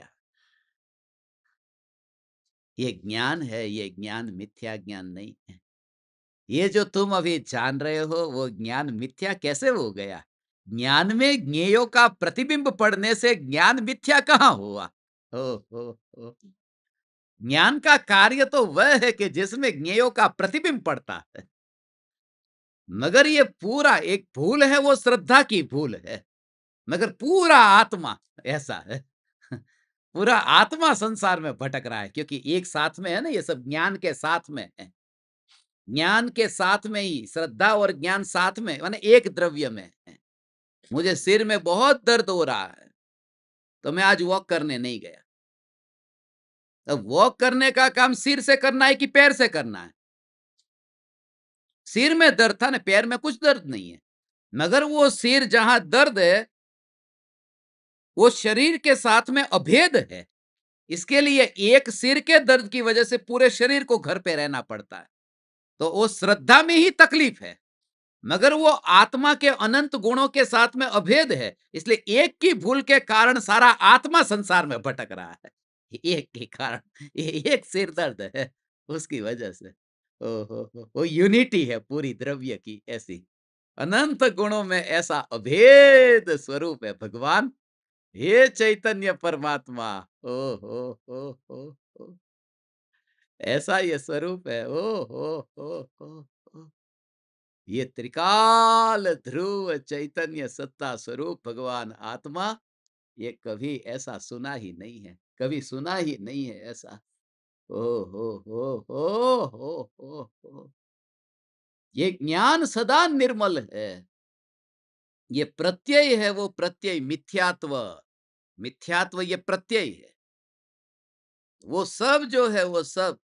ये ज्ञान है, ये ज्ञान मिथ्या ज्ञान नहीं है। ये जो तुम अभी जान रहे हो, वो ज्ञान मिथ्या कैसे हो गया? ज्ञान में ज्ञेयों का प्रतिबिंब पड़ने से ज्ञान मिथ्या कहाँ हुआ? ओ, ओ। ज्ञान का कार्य तो वह है कि जिसमें ज्ञेयों का प्रतिबिंब पड़ता है। मगर ये पूरा एक भूल है, वो श्रद्धा की भूल है। मगर पूरा आत्मा ऐसा है। पूरा आत्मा संसार में भटक रहा है, क्योंकि एक साथ में है ना, ये सब ज्ञान के साथ में है। ज्ञान के साथ में ही श्रद्धा और ज्ञान साथ में, माने एक द्रव्य में है। मुझे सिर में बहुत दर्द हो रहा है, तो मैं आज वॉक करने नहीं गया। अब वॉक करने का काम सिर से करना है कि पैर से करना है? सिर में दर्द था ना, पैर में कुछ दर्द नहीं है। मगर वो सिर जहां दर्द है, वो शरीर के साथ में अभेद है। इसके लिए एक सिर के दर्द की वजह से पूरे शरीर को घर पे रहना पड़ता है। तो वो श्रद्धा में ही तकलीफ है, मगर वो आत्मा के अनंत गुणों के साथ में अभेद है। इसलिए एक की भूल के कारण सारा आत्मा संसार में भटक रहा है। एक के कारण, एक सिर दर्द है उसकी वजह से। ओहो, वो यूनिटी है पूरी द्रव्य की ऐसी। अनंत गुणों में ऐसा अभेद स्वरूप है भगवान, हे चैतन्य परमात्मा। ओ हो, ऐसा ये स्वरूप है। ओ हो। ये त्रिकाल ध्रुव चैतन्य सत्ता स्वरूप भगवान आत्मा, ये कभी ऐसा सुना ही नहीं है, कभी सुना ही नहीं है ऐसा। ओ हो। ये ज्ञान सदा निर्मल है। ये प्रत्यय है, वो प्रत्यय मिथ्यात्व, मिथ्यात्व ये प्रत्यय है। वो सब जो है वो सब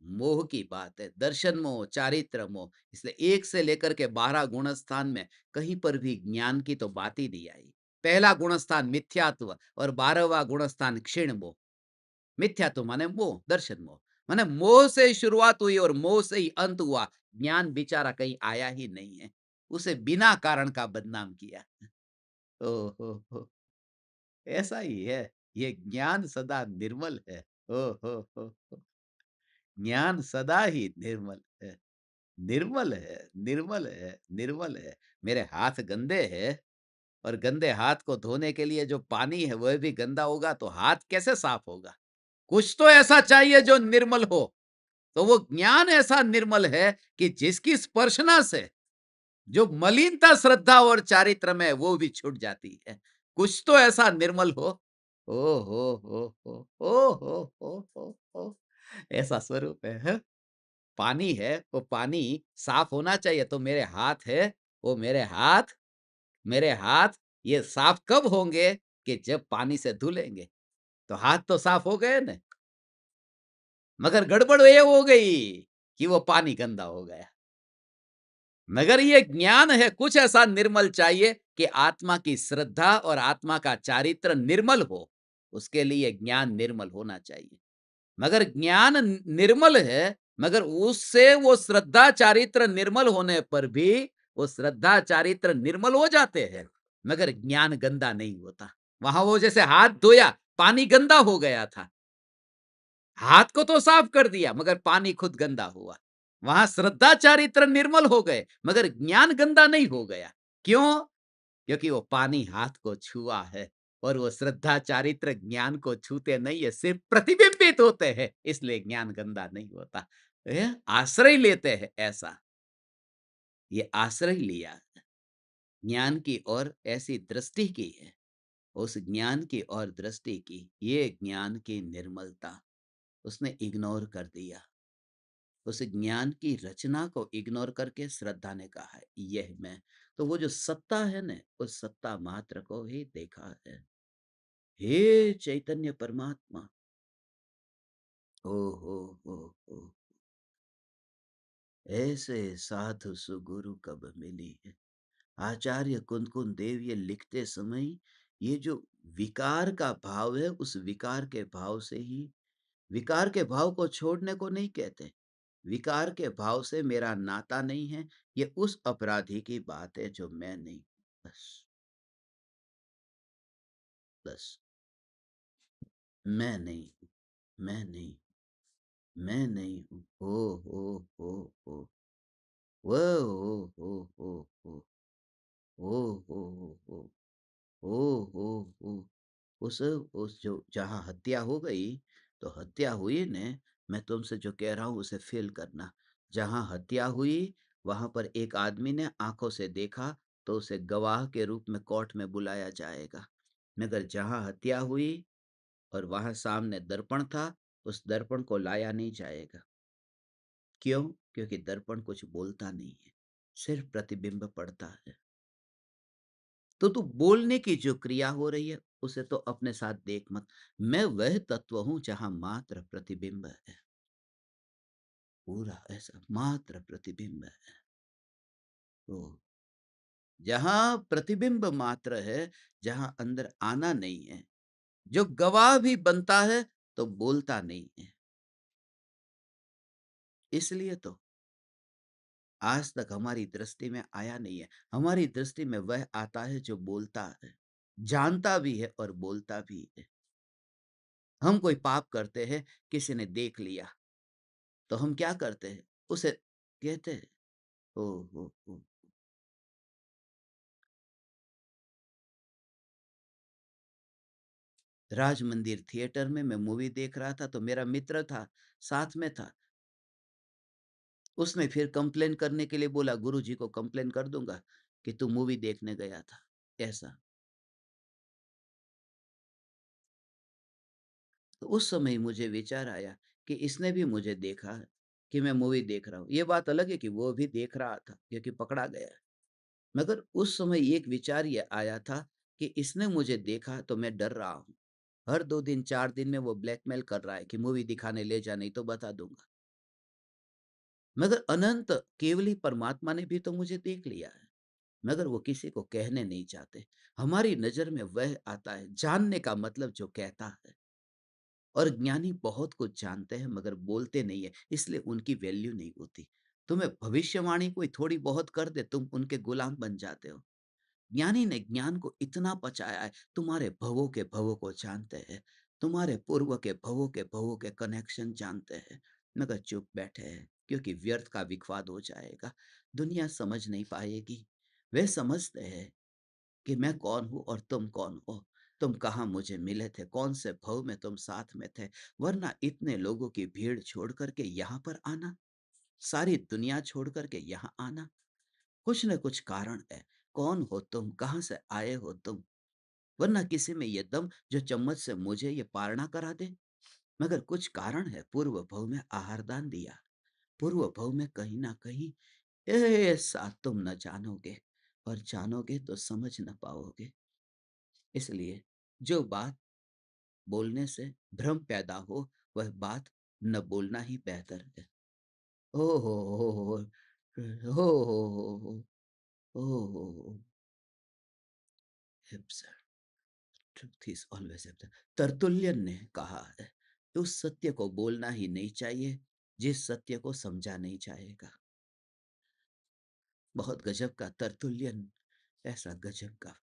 मोह की बात है, दर्शन मोह, चारित्र मोह। इसलिए 1 से लेकर के 12 गुण स्थान में कहीं पर भी ज्ञान की तो बात ही नहीं आई। पहला गुण स्थान मिथ्यात्व और 12वां गुण स्थान क्षीण मोह। मिथ्यात्व माने मोह, दर्शन मोह। माने मोह से ही शुरुआत हुई और मोह से ही अंत हुआ। ज्ञान बेचारा कहीं आया ही नहीं है। उसे बिना कारण का बदनाम किया। ओहो हो, ऐसा ही है। ये ज्ञान सदा निर्मल है। हो। ज्ञान सदा ही निर्मल है। निर्मल है, निर्मल है, निर्मल है। मेरे हाथ गंदे हैं और गंदे हाथ को धोने के लिए जो पानी है वह भी गंदा होगा, तो हाथ कैसे साफ होगा? कुछ तो ऐसा चाहिए जो निर्मल हो। तो वो ज्ञान ऐसा निर्मल है कि जिसकी स्पर्शना से जो मलिनता श्रद्धा और चारित्र में वो भी छूट जाती है। कुछ तो ऐसा निर्मल हो। ओ हो। ऐसा स्वरूप है। पानी है, वो पानी साफ होना चाहिए, तो मेरे हाथ है, वो मेरे हाथ ये साफ कब होंगे? कि जब पानी से धुलेंगे, तो हाथ तो साफ हो गए ना। मगर गड़बड़ ये हो गई कि वो पानी गंदा हो गया। मगर ये ज्ञान है, कुछ ऐसा निर्मल चाहिए कि आत्मा की श्रद्धा और आत्मा का चारित्र निर्मल हो। उसके लिए ज्ञान निर्मल होना चाहिए। मगर ज्ञान निर्मल है, मगर उससे वो श्रद्धा चारित्र निर्मल होने पर भी वो श्रद्धा चारित्र निर्मल हो जाते हैं, मगर ज्ञान गंदा नहीं होता। वहां वो जैसे हाथ धोया, पानी गंदा हो गया था, हाथ को तो साफ कर दिया मगर पानी खुद गंदा हुआ। वहां श्रद्धा चारित्र निर्मल हो गए, मगर ज्ञान गंदा नहीं हो गया। क्यों? क्योंकि वो पानी हाथ को छुआ है और वो श्रद्धा चारित्र ज्ञान को छूते नहीं है, सिर्फ प्रतिबिंबित होते हैं, इसलिए ज्ञान गंदा नहीं होता। आश्रय लेते हैं ऐसा। ये आश्रय लिया ज्ञान की ओर, ऐसी दृष्टि की है, उस ज्ञान की ओर दृष्टि की। ये ज्ञान की निर्मलता उसने इग्नोर कर दिया। उस ज्ञान की रचना को इग्नोर करके श्रद्धा ने कहा है यह मैं। तो वो जो सत्ता है ना, उस सत्ता मात्र को ही देखा है। हे चैतन्य परमात्मा। ओ हो हो हो। ऐसे साधु सुगुरु कब मिली है। आचार्य कुंदकुन देव ये लिखते समय ये जो विकार का भाव है, उस विकार के भाव से ही, विकार के भाव को छोड़ने को नहीं कहते, विकार के भाव से मेरा नाता नहीं है, ये उस अपराधी की बात है जो मैं नहीं। बस, बस, मैं नहीं हूं, मैं नहीं, मैं नहीं हूं। हो वो हो हो हो हो हो। उस जो जहाँ हत्या हो गई, तो हत्या हुई ने, मैं तुमसे जो कह रहा हूं उसे फील करना। जहाँ हत्या हुई वहां पर एक आदमी ने आंखों से देखा, तो उसे गवाह के रूप में कोर्ट में बुलाया जाएगा। मगर जहाँ हत्या हुई और वहाँ सामने दर्पण था, उस दर्पण को लाया नहीं जाएगा। क्यों? क्योंकि दर्पण कुछ बोलता नहीं है, सिर्फ प्रतिबिंब पड़ता है। तो तू बोलने की जो क्रिया हो रही है, उसे तो अपने साथ देख मत। मैं वह तत्व हूँ जहाँ मात्र प्रतिबिंब है, पूरा ऐसा मात्र प्रतिबिंब है। तो जहाँ प्रतिबिंब मात्र है, जहाँ अंदर आना नहीं है, जो गवाह भी बनता है तो बोलता नहीं है। इसलिए तो आज तक हमारी दृष्टि में आया नहीं है। हमारी दृष्टि में वह आता है जो बोलता है, जानता भी है और बोलता भी है। हम कोई पाप करते हैं, किसी ने देख लिया, तो हम क्या करते हैं? उसे कहते हैं, ओ। राज मंदिर थिएटर में मैं मूवी देख रहा था, तो मेरा मित्र था, साथ में था। उसने फिर कंप्लेन करने के लिए बोला, गुरुजी को कंप्लेन कर दूंगा कि तू मूवी देखने गया था, ऐसा। तो उस समय मुझे विचार आया कि इसने भी मुझे देखा है कि मैं मूवी देख रहा हूँ। ये बात अलग है कि वो भी देख रहा था क्योंकि पकड़ा गया है। मगर उस समय एक विचार ये आया था कि इसने मुझे देखा तो मैं डर रहा हूँ। हर 2 दिन 4 दिन में वो ब्लैकमेल कर रहा है कि मूवी दिखाने ले जा, नहीं तो बता दूँगा। मगर अनंत केवली परमात्मा ने भी तो मुझे देख लिया है, मगर वो किसी को कहने नहीं चाहते। हमारी नज़र में वह आता है, जानने का मतलब जो कहता है। और ज्ञानी बहुत कुछ जानते हैं मगर बोलते नहीं है, इसलिए उनकी वैल्यू नहीं होती। तुम्हें भविष्यवाणी कोई थोड़ी बहुत कर दे, तुम उनके गुलाम बन जाते हो। ज्ञानी ने ज्ञान को इतना पचाया है, तुम्हारे भवों के भवों को जानते हैं, तुम्हारे पूर्व के भवों के कनेक्शन जानते हैं, मगर चुप बैठे हैं क्योंकि व्यर्थ का विखवाद हो जाएगा। दुनिया समझ नहीं पाएगी। वे समझते हैं कि मैं कौन हूँ और तुम कौन हो। तुम कहाँ मुझे मिले थे, कौन से भव में तुम साथ में थे, वरना इतने लोगों की भीड़ छोड़ करके यहाँ पर आना, सारी दुनिया छोड़ करके यहाँ आना। कुछ न कुछ कारण है। कौन हो तुम, कहाँ से आए हो तुम, वरना किसी में ये दम जो चम्मच से मुझे ये पारणा करा दे। मगर कुछ कारण है। पूर्व भव में आहार दान दिया, पूर्व भव में कहीं ना कहीं ऐसा तुम न जानोगे, और जानोगे तो समझ न पाओगे। इसलिए जो बात बोलने से भ्रम पैदा हो, वह बात न बोलना ही बेहतर है। ओ हो हो हो ओ हो ट्रुथ इज ऑलवेज तरतुल्यन ने कहा है, उस सत्य को बोलना ही नहीं चाहिए जिस सत्य को समझा नहीं जाएगा। बहुत गजब का तरतुल्यन, ऐसा गजब का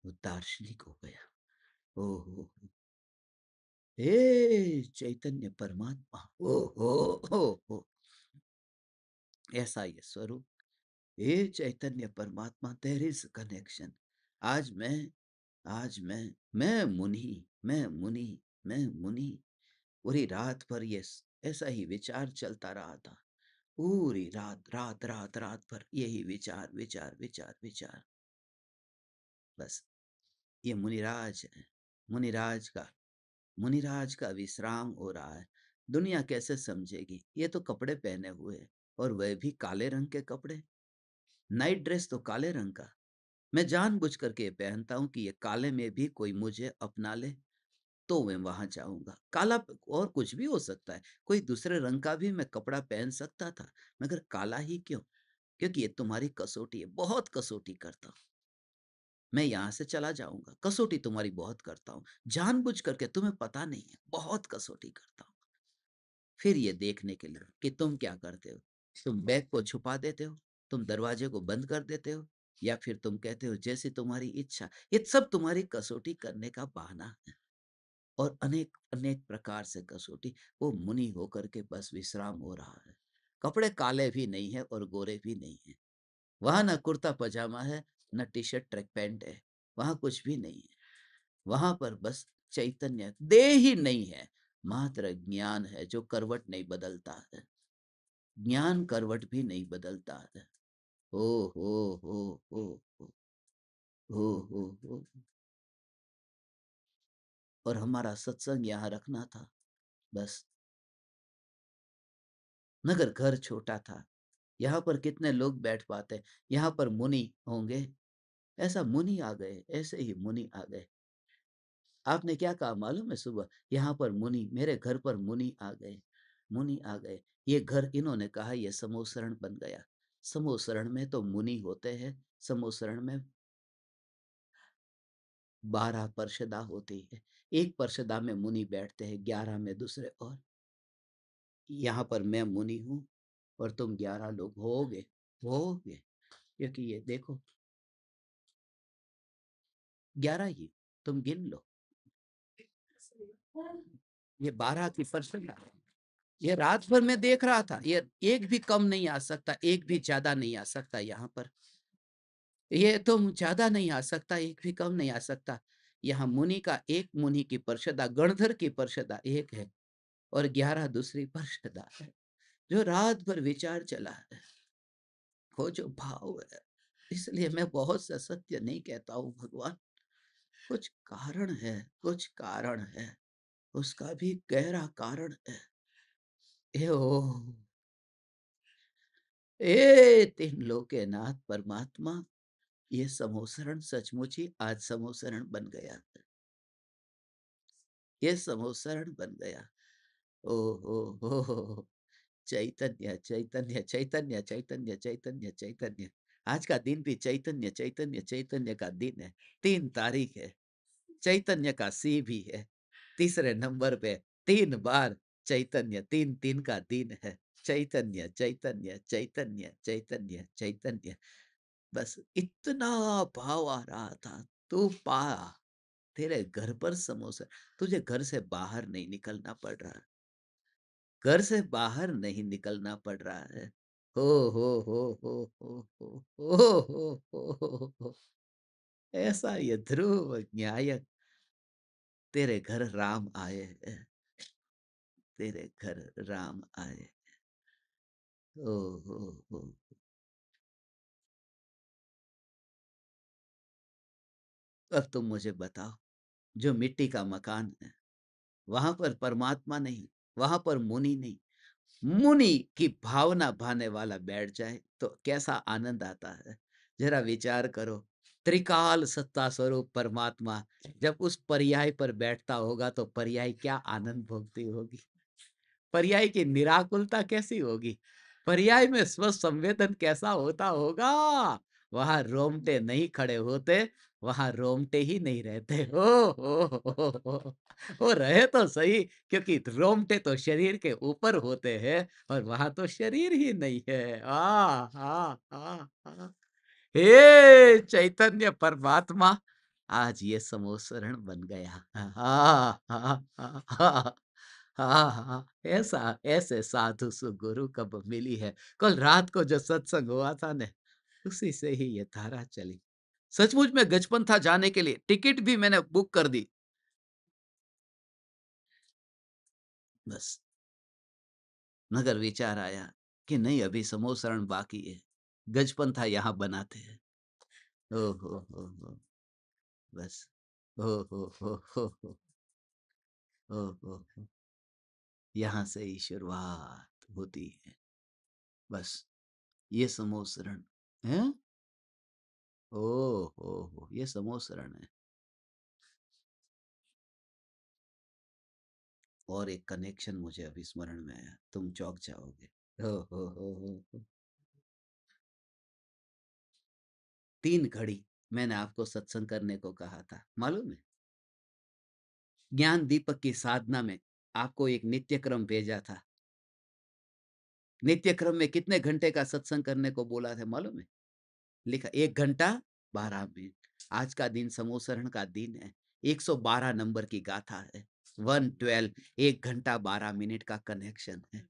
वो दार्शनिक हो गया। ओ हे चैतन्य परमात्मा, ओ हो ऐसा ये स्वरूप। हे चैतन्य परमात्मा, देयर इज कनेक्शन। आज मैं मैं मुनि, मैं मुनि, मैं मुनि। पूरी रात भर ऐसा ही विचार चलता रहा था। पूरी रात भर यही विचार विचार विचार विचार। बस ये मुनिराज है। मुनिराज का मुनिराज का विश्राम हो रहा है। दुनिया कैसे समझेगी? ये तो कपड़े पहने हुए हैं, और वह भी काले रंग के कपड़े। नाइट ड्रेस तो काले रंग का। मैं जानबूझ करके ये पहनता हूँ कि ये काले में भी कोई मुझे अपना ले, तो मैं वहां जाऊंगा। काला और कुछ भी हो सकता है, कोई दूसरे रंग का भी मैं कपड़ा पहन सकता था, मगर काला ही क्यों? क्योंकि ये तुम्हारी कसौटी है। बहुत कसौटी करता हूँ। मैं यहाँ से चला जाऊंगा, कसौटी तुम्हारी बहुत करता हूँ, जानबूझ करके, तुम्हें पता नहीं है, बहुत कसौटी करता हूँ। फिर ये देखने के लिए कि तुम क्या करते हो। तुम बैग को छुपा देते हो, तुम दरवाजे को बंद कर देते हो, या फिर तुम कहते हो जैसी तुम्हारी इच्छा। ये सब तुम्हारी कसौटी करने का बहाना है। और अनेक अनेक प्रकार से कसौटी। वो मुनि होकर के बस विश्राम हो रहा है। कपड़े काले भी नहीं है और गोरे भी नहीं है। वहां ना कुर्ता पजामा है, न टी शर्ट ट्रैक पैंट है। वहां कुछ भी नहीं है। वहां पर बस चैतन्य, देह ही नहीं है, मात्र ज्ञान है जो करवट नहीं बदलता है। ज्ञान करवट भी नहीं बदलता है। ओ हो हो हो हो हो हो हो। और हमारा सत्संग यहाँ रखना था, बस। मगर घर छोटा था, यहाँ पर कितने लोग बैठ पाते, यहाँ पर मुनि होंगे, ऐसा मुनि आ गए, ऐसे ही मुनि आ गए। आपने क्या कहा मालूम है सुबह? यहाँ पर मुनि, मेरे घर पर मुनि आ गए, मुनि आ गए। ये घर इन्होंने कहा ये समूह बन गया। समूह में तो मुनि होते हैं, समूह में 12 पार्षदा होती है। एक पार्षदा में मुनि बैठते हैं, 11 में दूसरे। और यहाँ पर मैं मुनि हूँ और तुम 11 लोग होगे, क्योंकि ये देखो 11 ही, तुम गिन लो। ये 12 की पार्षदा, ये रात भर मैं देख रहा था, ये एक भी कम नहीं आ सकता, एक भी ज्यादा नहीं आ सकता यहाँ पर। ये तो ज्यादा नहीं आ सकता, एक भी कम नहीं आ सकता। यहाँ मुनि का, एक मुनि की पार्षदा, गणधर की पार्षदा एक है और 11 दूसरी पार्षदा है। जो रात भर विचार चला है, वो जो भाव है। इसलिए मैं बहुत सा सत्य नहीं कहता हूँ भगवान, कुछ कारण है, कुछ कारण है, उसका भी गहरा कारण है। ए ओ, ए तीन लोकेनाथ परमात्मा, ये समोसरण सचमुच ही आज समोसरण बन गया, ये समोसरण बन गया। ओ हो, चैतन्य चैतन्य चैतन्य चैतन्य चैतन्य चैतन्य। आज का दिन भी चैतन्य चैतन्य चैतन्य का दिन है। 3 तारीख है, चैतन्य का सी भी है। तीसरे नंबर पे 3 बार चैतन्य, 3 3 का दिन है। चैतन्य चैतन्य चैतन्य चैतन्य चैतन्य। बस इतना भाव आ रहा था। तू पा, तेरे घर पर समोसा, तुझे घर से बाहर नहीं निकलना पड़ रहा, घर से बाहर नहीं निकलना पड़ रहा है। हो हो हो हो हो हो हो हो। ऐसा ये ध्रुव न्यायक, तेरे घर राम आए हैं, तेरे घर राम आए। ओ हो। अब तुम मुझे बताओ, जो मिट्टी का मकान है, वहां पर परमात्मा नहीं, वहां पर मुनि नहीं, मुनि की भावना भाने वाला बैठ जाए तो कैसा आनंद आता है। जरा विचार करो, त्रिकाल सत्ता स्वरूप परमात्मा जब उस पर्याय पर बैठता होगा तो पर्याय क्या आनंद भोगती होगी, पर्याय की निराकुलता कैसी होगी, पर्याय में स्व संवेदन कैसा होता होगा। वहां रोमटे नहीं खड़े होते, वहां रोमटे ही नहीं रहते हो। वो रहे तो सही, क्योंकि रोमटे तो शरीर के ऊपर होते हैं और वहां तो शरीर ही नहीं है। आ हे चैतन्य परमात्मा, आज ये समोसरण बन गया। ऐसा, ऐसे साधु सुगुरु कब मिली है। कल रात को जो सत्संग हुआ था न, उसी से ही ये धारा चली। सचमुच में गजपंथा जाने के लिए टिकट भी मैंने बुक कर दी, बस। मगर विचार आया कि नहीं, अभी समोसरण बाकी है, गजपंथा यहाँ बनाते हैं। ओ हो, बस। ओ हो, ओ हो। यहाँ से ही शुरुआत होती है, बस। ये समोसरण है। ओ हो, ये समोसरण है। और एक कनेक्शन मुझे अभी स्मरण में आया, तुम चौंक जाओगे। हो। 3 घड़ी मैंने आपको सत्संग करने को कहा था, मालूम है? ज्ञान दीपक की साधना में आपको एक नित्य क्रम भेजा था। नित्य क्रम में कितने घंटे का सत्संग करने को बोला था मालूम है? लिखा 1 घंटा 12 मिनट। आज का दिन समूसरण का दिन है। 112 नंबर की गाथा है, 112। 1 घंटा 12 मिनट का कनेक्शन है,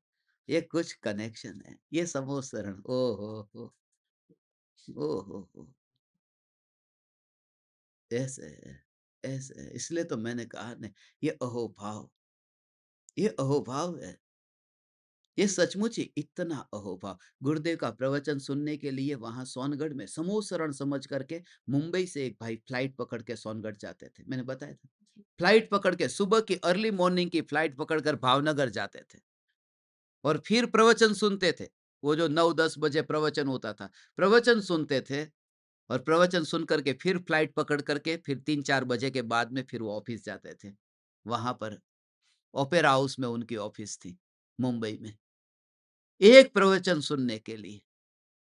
ये कुछ कनेक्शन है, ये समूसरण। ओ हो, ओ हो। ऐसे है, ऐसे है। इसलिए तो मैंने कहा न, ये अहोभाव, ये अहोभाव है। ये सचमुच ही इतना अहोभाव। गुरुदेव का प्रवचन सुनने के लिए वहाँ सोनगढ़ में समूसरण समझ करके मुंबई से एक भाई फ्लाइट पकड़ के सोनगढ़ जाते थे। मैंने बताया था। फ्लाइट पकड़ के सुबह की अर्ली मॉर्निंग की फ्लाइट पकड़कर भावनगर जाते थे और फिर प्रवचन सुनते थे। वो जो 9-10 बजे प्रवचन होता था, प्रवचन सुनते थे और प्रवचन सुन करके फिर फ्लाइट पकड़ करके फिर 3-4 बजे के बाद में फिर वो ऑफिस जाते थे। वहाँ पर ओपेरा हाउस में उनकी ऑफिस थी, मुंबई में। एक प्रवचन सुनने के लिए,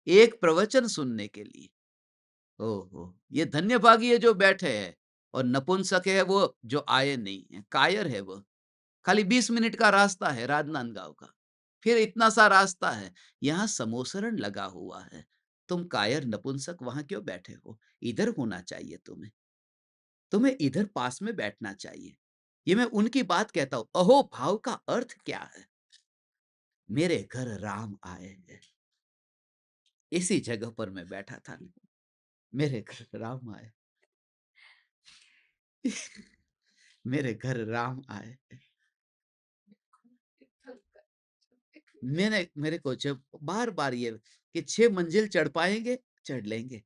एक प्रवचन सुनने के लिए। ओहो! ये धन्यभागी है जो बैठे हैं और नपुंसक है वो जो आए नहीं हैं, कायर है वो। खाली 20 मिनट का रास्ता है राजनांदगांव का, फिर इतना सा रास्ता है, यहाँ समोसरण लगा हुआ है। तुम कायर नपुंसक वहाँ क्यों बैठे हो? इधर होना चाहिए तुम्हें। तुम्हें इधर पास में बैठना चाहिए। ये मैं उनकी बात कहता हूँ। अहो भाव का अर्थ क्या है? मेरे घर राम आए हैं। इसी जगह पर मैं बैठा था। मेरे घर राम आए। मेरे घर राम आए। मेरे को जब बार-बार ये कि 6 मंजिल चढ़ पाएँगे, चढ़ लेंगे।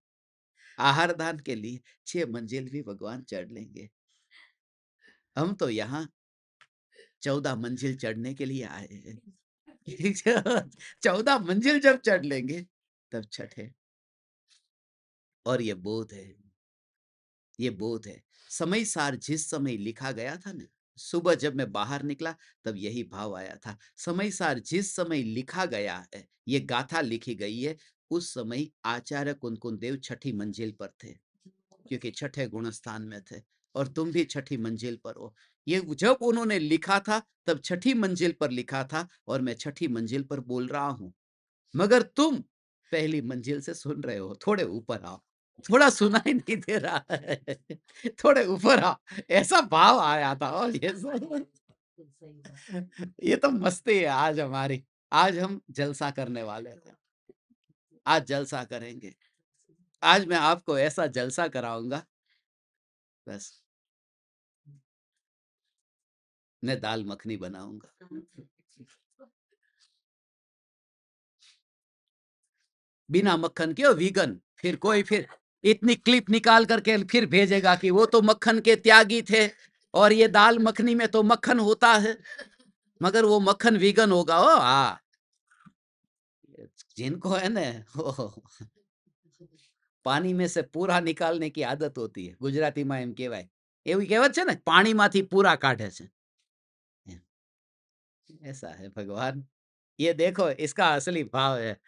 आहार दान के लिए 6 मंजिल भी भगवान चढ़ लेंगे। हम तो यहाँ 14 मंजिल चढ़ने के लिए आए हैं। 14 मंजिल जब चढ़ लेंगे, तब छठे। और ये बोध है, ये बोध है। समय सार जिस समय लिखा गया था ना, सुबह जब मैं बाहर निकला तब यही भाव आया था। समय सार जिस समय लिखा गया है, ये गाथा लिखी गई है, उस समय आचार्य कुंकुन देव छठी मंजिल पर थे, क्योंकि छठे गुणस्थान में थे और तुम भी छठी मंजिल पर हो। ये जब उन्होंने लिखा था तब छठी मंजिल पर लिखा था और मैं छठी मंजिल पर बोल रहा हूं, मगर तुम पहली मंजिल से सुन रहे हो। थोड़े ऊपर आओ, थोड़ा सुनाई नहीं दे रहा है। थोड़े ऊपर आओ। ऐसा भाव आया था और ये तो मस्ती है आज हमारी। आज हम जलसा करने वाले थे। आज जलसा करेंगे। आज मैं आपको ऐसा जलसा कराऊंगा, बस मैं दाल मखनी बनाऊंगा। बिना मक्खन के, वीगन। फिर कोई फिर इतनी क्लिप निकाल करके फिर भेजेगा कि वो तो मक्खन के त्यागी थे और ये दाल मखनी में तो मक्खन होता है, मगर वो मक्खन वीगन होगा। ओ हाँ, जिनको है ना वो पानी में से पूरा निकालने की आदत होती है। गुजराती में एम कहेवाय, एवी कहेवत છે ને પાણીમાંથી પૂરા કાઢે છે। ऐसा है भगवान। ये देखो इसका असली भाव है।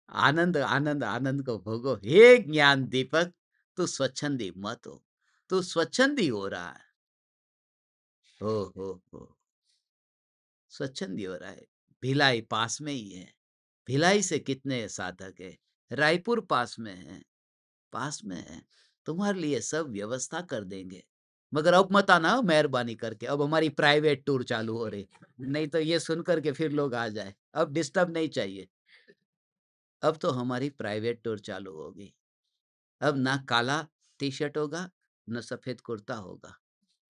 आनंद आनंद आनंद को भोगो। हे ज्ञान दीपक, तू स्वच्छंदी मत हो। तू स्वच्छंदी हो रहा है। हो स्वच्छंदी हो रहा है। भिलाई पास में ही है। भिलाई से कितने साधक है। रायपुर पास में है, पास में है। तुम्हारे लिए सब व्यवस्था कर देंगे, मगर अब मत आना मेहरबानी करके। अब हमारी प्राइवेट टूर चालू हो रही, नहीं तो ये सुन करके फिर लोग आ जाए। अब डिस्टर्ब नहीं चाहिए। अब तो हमारी प्राइवेट टूर चालू होगी। अब ना काला टी शर्ट होगा, न सफेद कुर्ता होगा।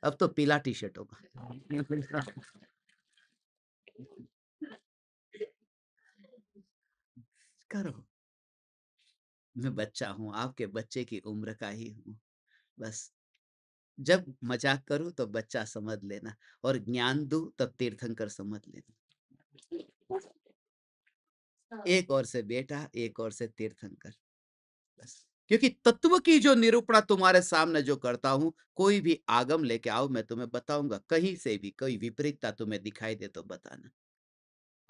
अब तो पीला टी शर्ट होगा। करो। मैं बच्चा हूँ, आपके बच्चे की उम्र का ही हूँ। बस जब मजाक करूँ तो बच्चा समझ लेना और ज्ञान दूँ तब तीर्थंकर समझ लेना। एक ओर से बेटा, एक ओर से तीर्थंकर। बस क्योंकि तत्व की जो निरूपणा तुम्हारे सामने जो करता हूं, कोई भी आगम लेके आओ, मैं तुम्हें बताऊंगा। कहीं से भी कोई विपरीतता तुम्हें दिखाई दे तो बताना।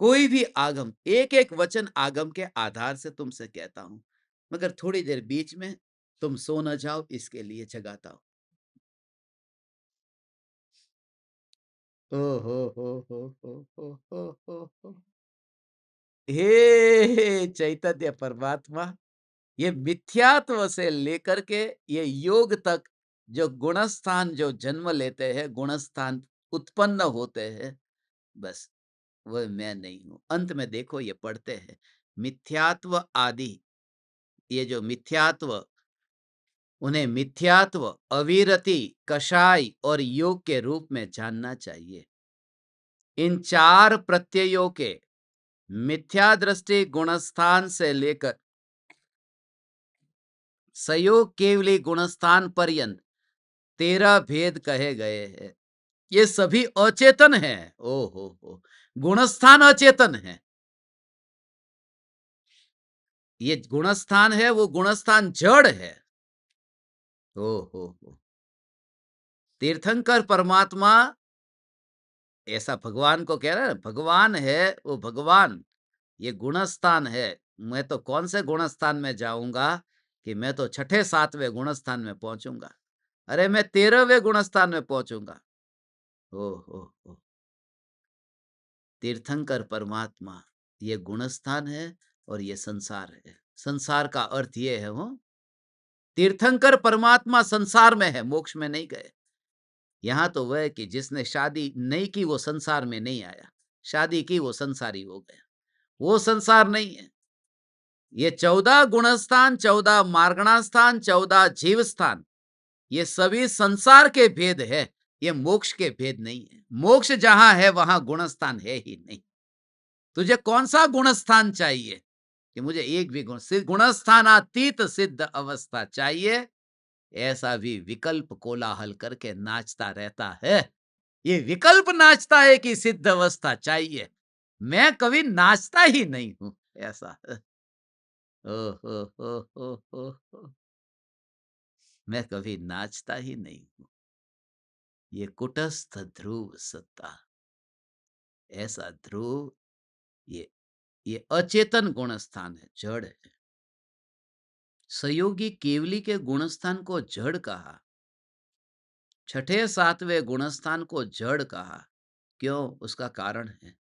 कोई भी आगम, एक एक वचन आगम के आधार से तुमसे कहता हूं, मगर थोड़ी देर बीच में तुम सो न जाओ इसके लिए जगाता हूं। ओ हो। हे चैतन्य परमात्मा, ये मिथ्यात्व से लेकर के ये योग तक जो गुणस्थान जो जन्म लेते हैं, गुणस्थान उत्पन्न होते हैं, बस वह मैं नहीं हूं। अंत में देखो ये पढ़ते हैं मिथ्यात्व आदि। ये जो मिथ्यात्व, उन्हें मिथ्यात्व, अविरति, कषाय और योग के रूप में जानना चाहिए। इन चार प्रत्ययों के मिथ्या दृष्टि गुणस्थान से लेकर संयोग केवली गुणस्थान पर्यंत 13 भेद कहे गए हैं। ये सभी अचेतन है। ओ हो, गुणस्थान अचेतन है। ये गुणस्थान है, वो गुणस्थान जड़ है। ओ हो, तीर्थंकर परमात्मा ऐसा भगवान को कह रहा है, भगवान है वो भगवान, ये गुणस्थान है। मैं तो कौन से गुणस्थान में जाऊंगा कि मैं तो छठे सातवें गुणस्थान में पहुंचूंगा। अरे मैं 13वें गुणस्थान में पहुंचूंगा। ओ तीर्थंकर परमात्मा ये गुणस्थान है और ये संसार है। संसार का अर्थ ये है, हो तीर्थंकर परमात्मा संसार में है, मोक्ष में नहीं गए। यहां तो वह कि जिसने शादी नहीं की वो संसार में नहीं आया, शादी की वो संसारी हो गया, वो संसार नहीं है। ये 14 गुणस्थान, 14 मार्गणा स्थान, 14 जीव स्थान, ये सभी संसार के भेद है, ये मोक्ष के भेद नहीं है। मोक्ष जहां है वहां गुणस्थान है ही नहीं। तुझे कौन सा गुणस्थान चाहिए कि मुझे एक भी गुणस्थानातीत सिद्ध अवस्था चाहिए? ऐसा भी विकल्प कोलाहल करके नाचता रहता है। ये विकल्प नाचता है कि सिद्ध अवस्था चाहिए, मैं कभी नाचता ही नहीं हूं ऐसा। ओ हो, मैं कभी नाचता ही नहीं हूं। ये कुटस्थ ध्रुव सत्ता, ऐसा ध्रुव, ये अचेतन गुणस्थान है, जड़ है। सहयोगी केवली के गुणस्थान को जड़ कहा, छठे सातवें गुणस्थान को जड़ कहा। क्यों? उसका कारण है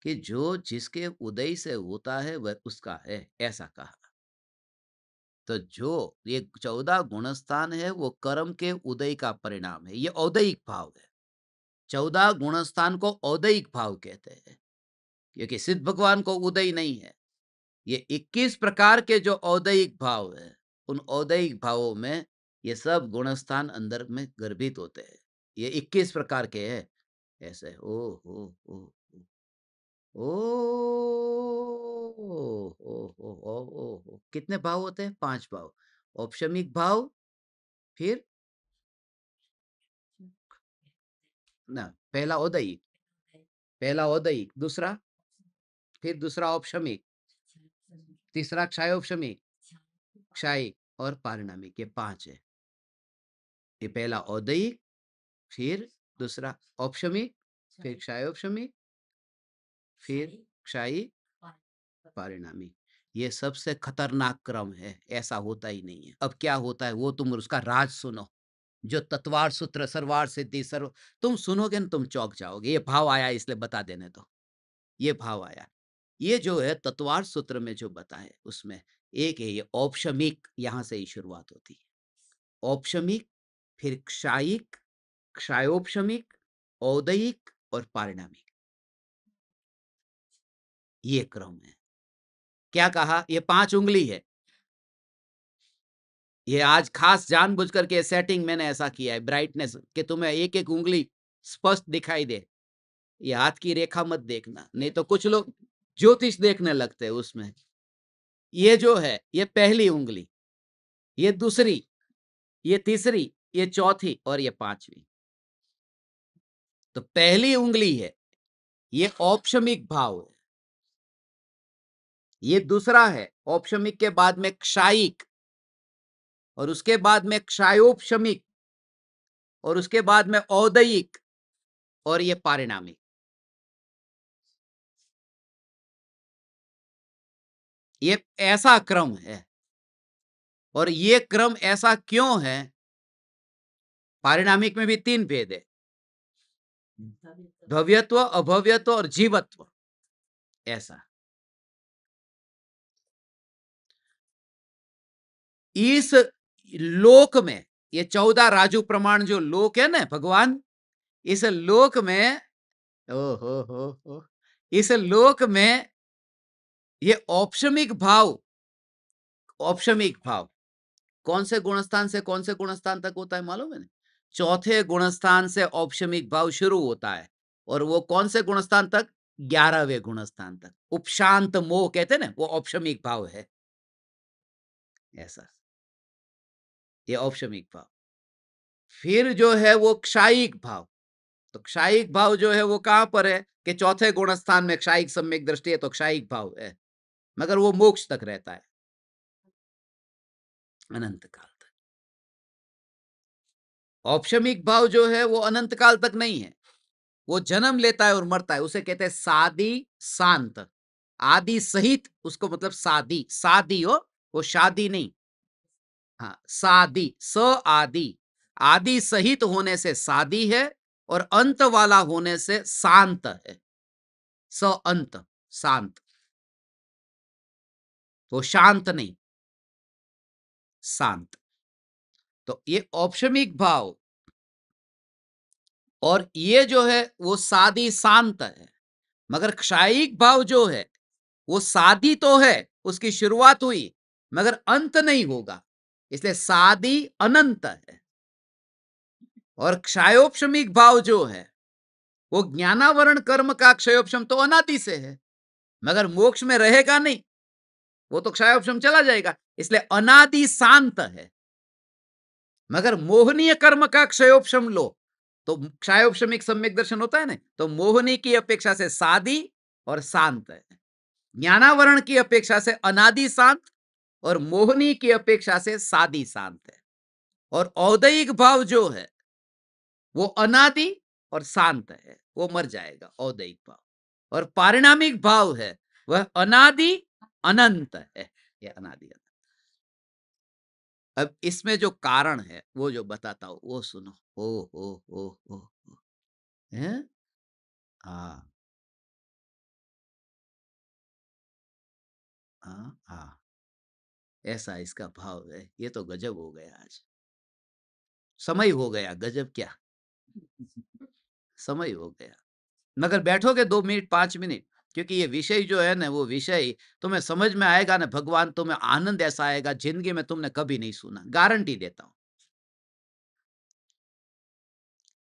कि जो जिसके उदय से होता है वह उसका है, ऐसा कहा। तो जो ये 14 गुणस्थान है वो कर्म के उदय का परिणाम है, ये औदयिक भाव है। 14 गुणस्थान को औदयिक भाव कहते हैं, क्योंकि सिद्ध भगवान को उदय नहीं है। ये 21 प्रकार के जो औदयिक भाव है, उन औदयिक भावों में ये सब गुणस्थान अंदर में गर्भित होते हैं। ये 21 प्रकार के हैं ऐसे। ओ ओ कितने भाव होते हैं? 5 भाव। औपशमिक भाव, फिर ना पहला औदयिक, दूसरा, फिर दूसरा औपशमिक, तीसरा क्षायोपशमिक, क्षायिक और पारिणामिक, ये 5 है। ये पहला औदयिक, फिर दूसरा औपशमिक, फिर क्षायोपशमिक, फिर क्षायिक, पारिणामिक। ये सबसे खतरनाक क्रम है, ऐसा होता ही नहीं है। अब क्या होता है वो तुम उसका राज सुनो। जो तत्वार सूत्र सर्वार सिद्धि सर्व, तुम सुनोगे ना तुम चौंक जाओगे। ये भाव आया इसलिए बता देने दो। ये भाव आया, ये जो है तत्वार सूत्र में जो बताए उसमें एक है ये औपशमिक, यहां से ही शुरुआत होती है। औपशमिक, फिर क्षायिक, क्षायोपशमिक, औदयिक और पारिणामिक, ये क्रम है। क्या कहा? ये 5 उंगली है। ये आज खास जानबूझ करके सेटिंग मैंने ऐसा किया है, ब्राइटनेस, कि तुम्हें एक एक उंगली स्पष्ट दिखाई दे। ये हाथ की रेखा मत देखना, नहीं तो कुछ लोग ज्योतिष देखने लगते हैं उसमें। ये जो है ये पहली उंगली, ये दूसरी, ये तीसरी, ये चौथी और ये 5वीं। तो पहली उंगली है ये औपशमिक भाव है। ये दूसरा है औपशमिक के बाद में क्षायिक, और उसके बाद में क्षायोपशमिक, और उसके बाद में औदयिक, और ये पारिणामिक। ये ऐसा क्रम है। और ये क्रम ऐसा क्यों है? पारिणामिक में भी 3 भेद है, भव्यत्व, अभव्यत्व और जीवत्व। ऐसा इस लोक में ये 14 राजू प्रमाण जो लोक है ना भगवान, इस लोक में हो, इस लोक में ये औपशमिक भाव, औपशमिक भाव कौन से गुणस्थान से कौन से गुणस्थान तक होता है मालूम है ना? चौथे गुणस्थान से औपशमिक भाव शुरू होता है, और वो कौन से गुणस्थान तक? 11वें गुणस्थान तक। उपशांत मोह कहते हैं ना, वो औपशमिक भाव है। ऐसा, ये औपशमिक भाव। फिर जो है वो क्षायिक भाव। तो क्षायिक भाव जो है वो कहां पर है कि चौथे गुणस्थान में क्षायिक सम्यक दृष्टि है, तो क्षायिक भाव है, मगर वो मोक्ष तक रहता है, अनंत काल तक। औपशमिक भाव जो है वो अनंत काल तक नहीं है, वो जन्म लेता है और मरता है, उसे कहते हैं सादी शांत। आदि सहित, उसको मतलब सादी, सादी हो, वो शादी नहीं। हाँ, सादी, स आदि, आदि सहित होने से सादी है, और अंत वाला होने से शांत है। स अंत, शांत, वो शांत नहीं, शांत। तो ये औपशमिक भाव, और ये जो है वो सादी शांत है। मगर क्षायिक भाव जो है वो सादी तो है, उसकी शुरुआत हुई, मगर अंत नहीं होगा, इसलिए सादी अनंत है। और क्षयोपशमिक भाव जो है वो ज्ञानावरण कर्म का क्षयोपशम तो अनादि से है, मगर मोक्ष में रहेगा नहीं, वो तो क्षयोपशम चला जाएगा, इसलिए अनादि शांत है। मगर मोहनीय कर्म का क्षयोपशम लो, तो क्षयोपशमिक सम्यक दर्शन होता है ना, तो मोहनी की अपेक्षा से सादी और शांत है। ज्ञानावरण की अपेक्षा से अनादि शांत, और मोहनी की अपेक्षा से सादी शांत है। और औदयिक भाव जो है वो अनादि और शांत है, वो मर जाएगा, औदयिक भाव। और पारिणामिक भाव है वह अनादि अनंत है, ये अनादि अनंत। अब इसमें जो कारण है वो जो बताता हूं वो सुनो। ओ हैं? हाँ, हाँ, हाँ, ऐसा इसका भाव है। ये तो गजब हो गया, आज समय हो गया, गजब क्या समय हो गया। मगर बैठोगे 2 मिनट 5 मिनट, क्योंकि ये विषय जो है ना, वो विषय तुम्हें समझ में आएगा ना, भगवान तुम्हें आनंद ऐसा आएगा जिंदगी में तुमने कभी नहीं सुना, गारंटी देता हूं,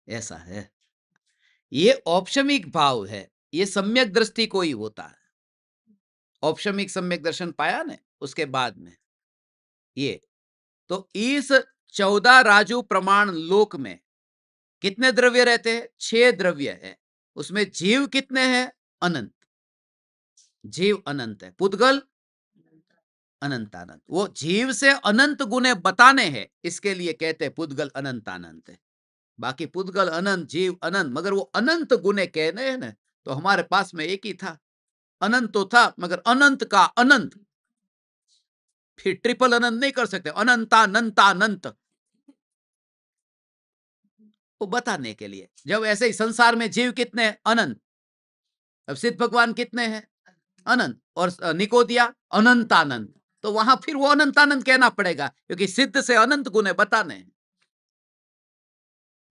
ऐसा है। ये औपशमिक भाव है, ये सम्यक दृष्टि को ही होता है। औपशमिक सम्यक दर्शन पाया ना, उसके बाद में ये, तो इस 14 राजू प्रमाण लोक में कितने द्रव्य रहते हैं? 6 द्रव्य है। उसमें जीव कितने हैं? अनंत। जीव अनंत है, पुद्गल अनंतानंत। वो जीव से अनंत गुने बताने हैं, इसके लिए कहते हैं पुद्गल अनंतानंत है। बाकी पुद्गल अनंत, जीव अनंत, मगर वो अनंत गुने कहने हैं ना, तो हमारे पास में एक ही था, अनंत तो था, मगर अनंत का अनंत, फिर ट्रिपल अनंत नहीं कर सकते, अनंतानंतानंत, वो बताने के लिए। जब ऐसे ही संसार में जीव कितने हैं? अनंत। अब सिद्ध भगवान कितने हैं? अनंत। और निकोदिया अनंतानंत, तो वहां फिर वो अनंतानंत कहना पड़ेगा, क्योंकि सिद्ध से अनंत गुने बताने हैं।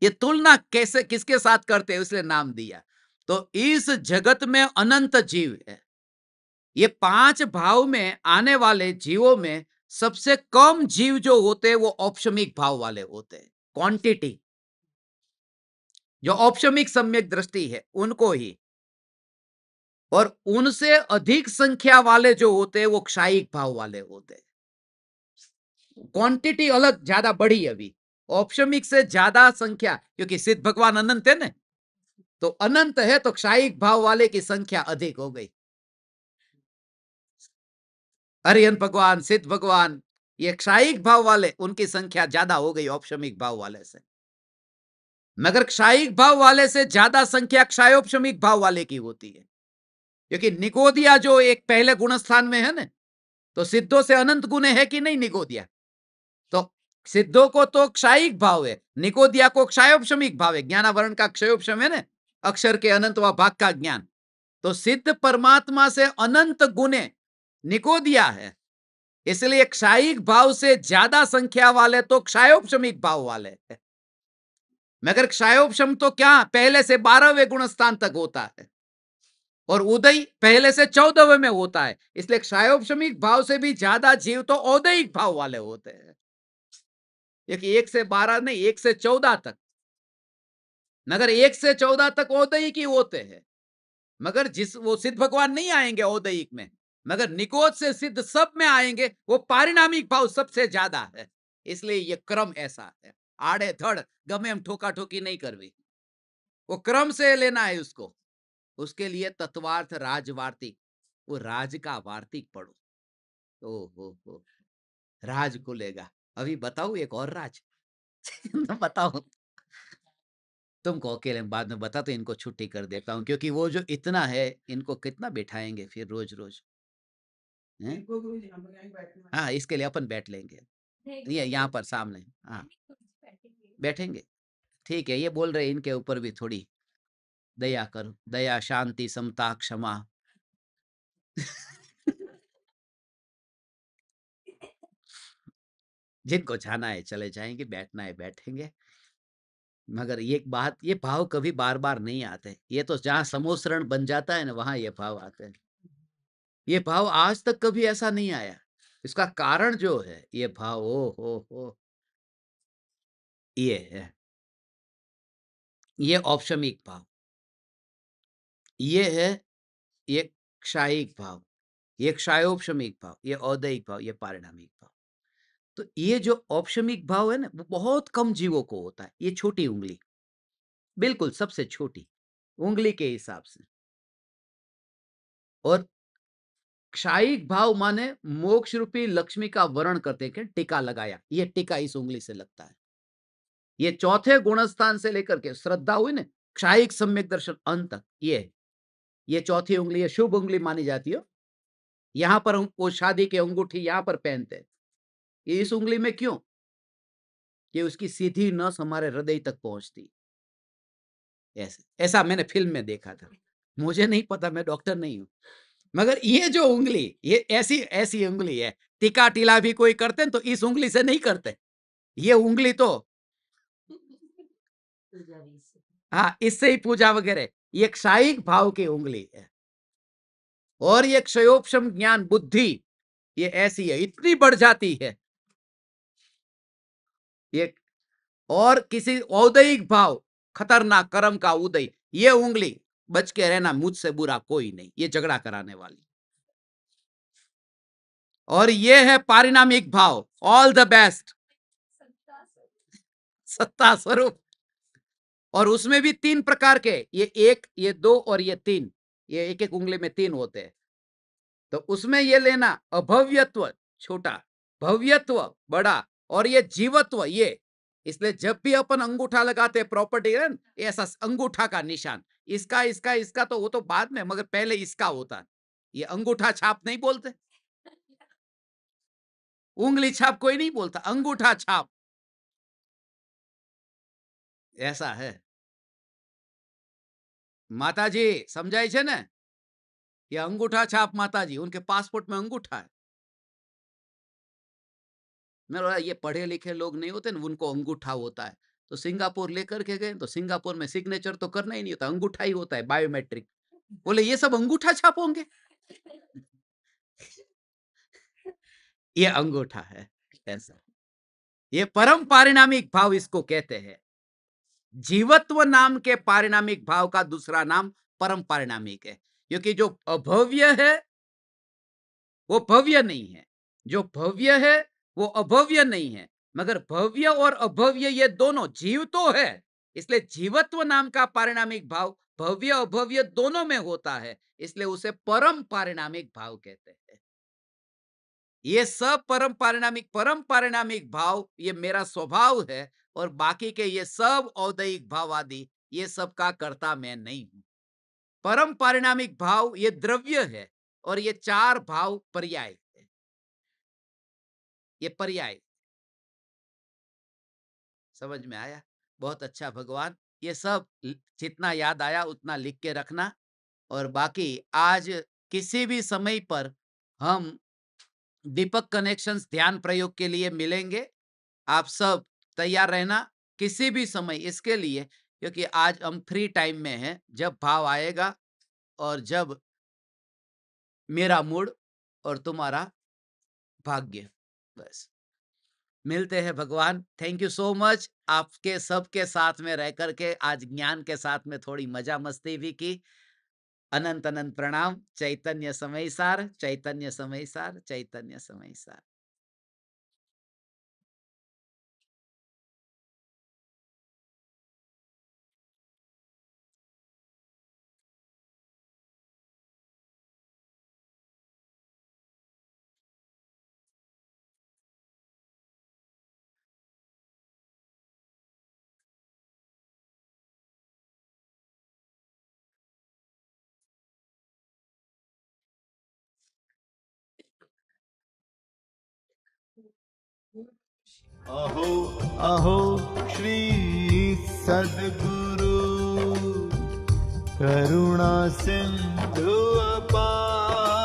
ये तुलना कैसे किसके साथ करते हैं, इसलिए नाम दिया। तो इस जगत में अनंत जीव है। ये 5 भाव में आने वाले जीवों में सबसे कम जीव जो होते हैं वो औपशमिक भाव वाले होते हैं। क्वांटिटी जो औपशमिक सम्यक दृष्टि है उनको ही, और उनसे अधिक संख्या वाले जो होते हैं वो क्षायिक भाव वाले होते हैं। क्वांटिटी अलग ज्यादा बढ़ी अभी, औपशमिक से ज्यादा संख्या, क्योंकि सिद्ध भगवान अनंत है ना, तो अनंत है तो क्षायिक भाव वाले की संख्या अधिक हो गई। अरिहंत भगवान, सिद्ध भगवान, ये क्षायिक भाव वाले, उनकी संख्या ज्यादा हो गई औपशमिक भाव वाले से। मगर क्षायिक भाव वाले से ज्यादा संख्या क्षायोपशमिक भाव वाले की होती है, क्योंकि निकोदिया जो एक पहले गुणस्थान में है ना, तो सिद्धों से अनंत गुणे है कि नहीं निकोदिया, तो सिद्धों को तो क्षायिक भाव है, निकोदिया को क्षायोपशमिक भाव है। ज्ञानावरण का क्षयोपशम है ना, अक्षर के अनंत व भाग का ज्ञान। तो सिद्ध परमात्मा से अनंत गुणे निकोदिया है, इसलिए क्षायिक भाव से ज्यादा संख्या वाले तो क्षायोपशमिक भाव वाले है। मगर क्षायोपशम तो क्या पहले से 12वें गुणस्थान तक होता है, और उदय पहले से 14वें में होता है, इसलिए क्षायोपशमिक भाव से भी ज्यादा जीव तो औदयिक भाव वाले होते हैं। 1 से 12 नहीं, 1 से 14 तक, मगर 1 से 14 तक औदयिक ही होते हैं। मगर वो सिद्ध भगवान नहीं आएंगे औदयिक में, मगर निकोद से सिद्ध सब में आएंगे। वो पारिणामिक भाव सबसे ज्यादा है, इसलिए ये क्रम ऐसा है। आड़े धड़ गमे हम ठोका ठोकी नहीं करवी, वो क्रम से लेना है उसको। उसके लिए तत्वार्थ राजवार्तिक, वो राज का वार्तिक पढ़ो। ओ हो राज खुलेगा। अभी बताऊं एक और राज? बताओ तुमको अकेले में, बाद में बता तो इनको छुट्टी कर देता हूँ, क्योंकि वो जो इतना है इनको कितना बिठाएंगे फिर रोज रोज। हाँ, इसके लिए अपन बैठ लेंगे, ये यहाँ पर सामने। हाँ बैठेंगे, ठीक है। ये बोल रहे इनके ऊपर भी थोड़ी दया करो, दया शांति समता क्षमा। जिनको जाना है चले जाएंगे, बैठना है बैठेंगे। मगर ये बात, ये भाव कभी बार बार नहीं आते। ये तो जहाँ समोसरण बन जाता है ना, वहां ये भाव आते हैं। ये भाव आज तक कभी ऐसा नहीं आया। इसका कारण जो है ये भाव, ओ हो ये है, ये औपशमिक भाव, ये है ये क्षायिक भाव, ये क्षायोपशमिक भाव, ये औदयिक भाव, ये पारिणामिक भाव। तो ये जो औपशमिक भाव है ना, वो बहुत कम जीवों को होता है। ये छोटी उंगली, बिल्कुल सबसे छोटी उंगली के हिसाब से। और क्षायिक भाव माने मोक्ष रूपी लक्ष्मी का वर्ण करते हैं, टीका लगाया, ये टीका इस उंगली से लगता है। ये चौथे गुणस्थान से लेकर के श्रद्धा हुई ना, क्षायिक सम्यक दर्शन अंत तक, ये चौथी उंगली है, शुभ उंगली मानी जाती है। यहां पर वो शादी के अंगूठी यहां पर पहनते हैं, ये इस उंगली में क्यों? कि उसकी सीधी नस हमारे हृदय तक पहुंचती। ऐसे, ऐसा मैंने फिल्म में देखा था, मुझे नहीं पता, मैं डॉक्टर नहीं हूं। मगर ये जो उंगली, ये ऐसी ऐसी उंगली है। टीका टीला भी कोई करते हैं तो इस उंगली से नहीं करते। ये उंगली तो हाँ, इससे ही पूजा वगैरह। ये क्षायिक भाव की उंगली है। और ये क्षयोपशम ज्ञान बुद्धि, ये ऐसी है, इतनी बढ़ जाती है ये। और किसी औदयिक भाव, खतरनाक कर्म का उदय, ये उंगली बच के रहना, मुझसे बुरा कोई नहीं, ये झगड़ा कराने वाली। और ये है पारिणामिक भाव, ऑल द बेस्ट, सत्ता स्वरूप। और उसमें भी 3 प्रकार के, ये 1, ये 2 और ये 3, ये एक एक उंगली में 3 होते हैं। तो उसमें ये लेना अभव्यत्व छोटा, भव्यत्व बड़ा, और ये जीवत्व ये। इसलिए जब भी अपन अंगूठा लगाते हैं प्रॉपर्टी है, ऐसा अंगूठा का निशान, इसका इसका इसका तो वो तो बाद में, मगर पहले इसका होता है। ये अंगूठा छाप नहीं बोलते, उंगली छाप कोई नहीं बोलता, अंगूठा छाप, ऐसा है। माताजी समझाई छे ने, ये अंगूठा छाप माताजी, उनके पासपोर्ट में अंगूठा है। मैं बोला ये पढ़े लिखे लोग नहीं होते ना, उनको अंगूठा होता है। तो सिंगापुर लेकर के गए, तो सिंगापुर में सिग्नेचर तो करना ही नहीं होता, अंगूठा ही होता है, बायोमेट्रिक। बोले ये सब अंगूठा छाप होंगे? ये अंगूठा है, ऐसा। ये परम पारिणामिक भाव इसको कहते हैं। जीवत्व नाम के पारिणामिक भाव का दूसरा नाम परम पारिणामिक है, क्योंकि जो अभव्य है वो भव्य नहीं है, जो भव्य है वो अभव्य नहीं है। मगर भव्य और अभव्य ये दोनों जीव तो है, इसलिए जीवत्व नाम का पारिणामिक भाव भव्य अभव्य दोनों में होता है, इसलिए उसे परम पारिणामिक भाव कहते हैं। ये सब परम पारिणामिक भाव ये मेरा स्वभाव है, और बाकी के ये सब औदयिक भाव आदि, ये सब का कर्ता मैं नहीं हूं। परम पारिणामिक भाव ये द्रव्य है, और ये 4 भाव पर्याय है, ये पर्याय। समझ में आया? बहुत अच्छा भगवान। ये सब जितना याद आया उतना लिख के रखना। और बाकी आज किसी भी समय पर हम दीपक कनेक्शंस ध्यान प्रयोग के लिए मिलेंगे। आप सब तैयार रहना किसी भी समय इसके लिए, क्योंकि आज हम फ्री टाइम में हैं। जब भाव आएगा और जब मेरा मूड और तुम्हारा भाग्य, बस मिलते हैं भगवान। Thank you so much. आपके सबके साथ में रह करके आज ज्ञान के साथ में थोड़ी मजा मस्ती भी की। अनंत अनंत प्रणाम। चैतन्य समय सार, चैतन्य समय सार, चैतन्य समय सार। अहो अहो श्री सद्गुरु करुणा सिंधु अपार,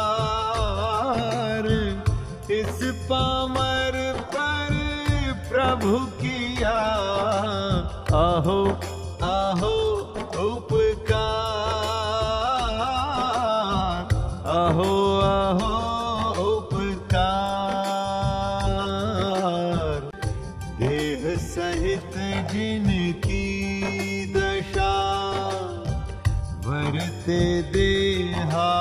इस पामर पर प्रभु किया अहो अहो उपकार, अहो अहो उपकार। देह सहित जिनकी दशा, वरते देहा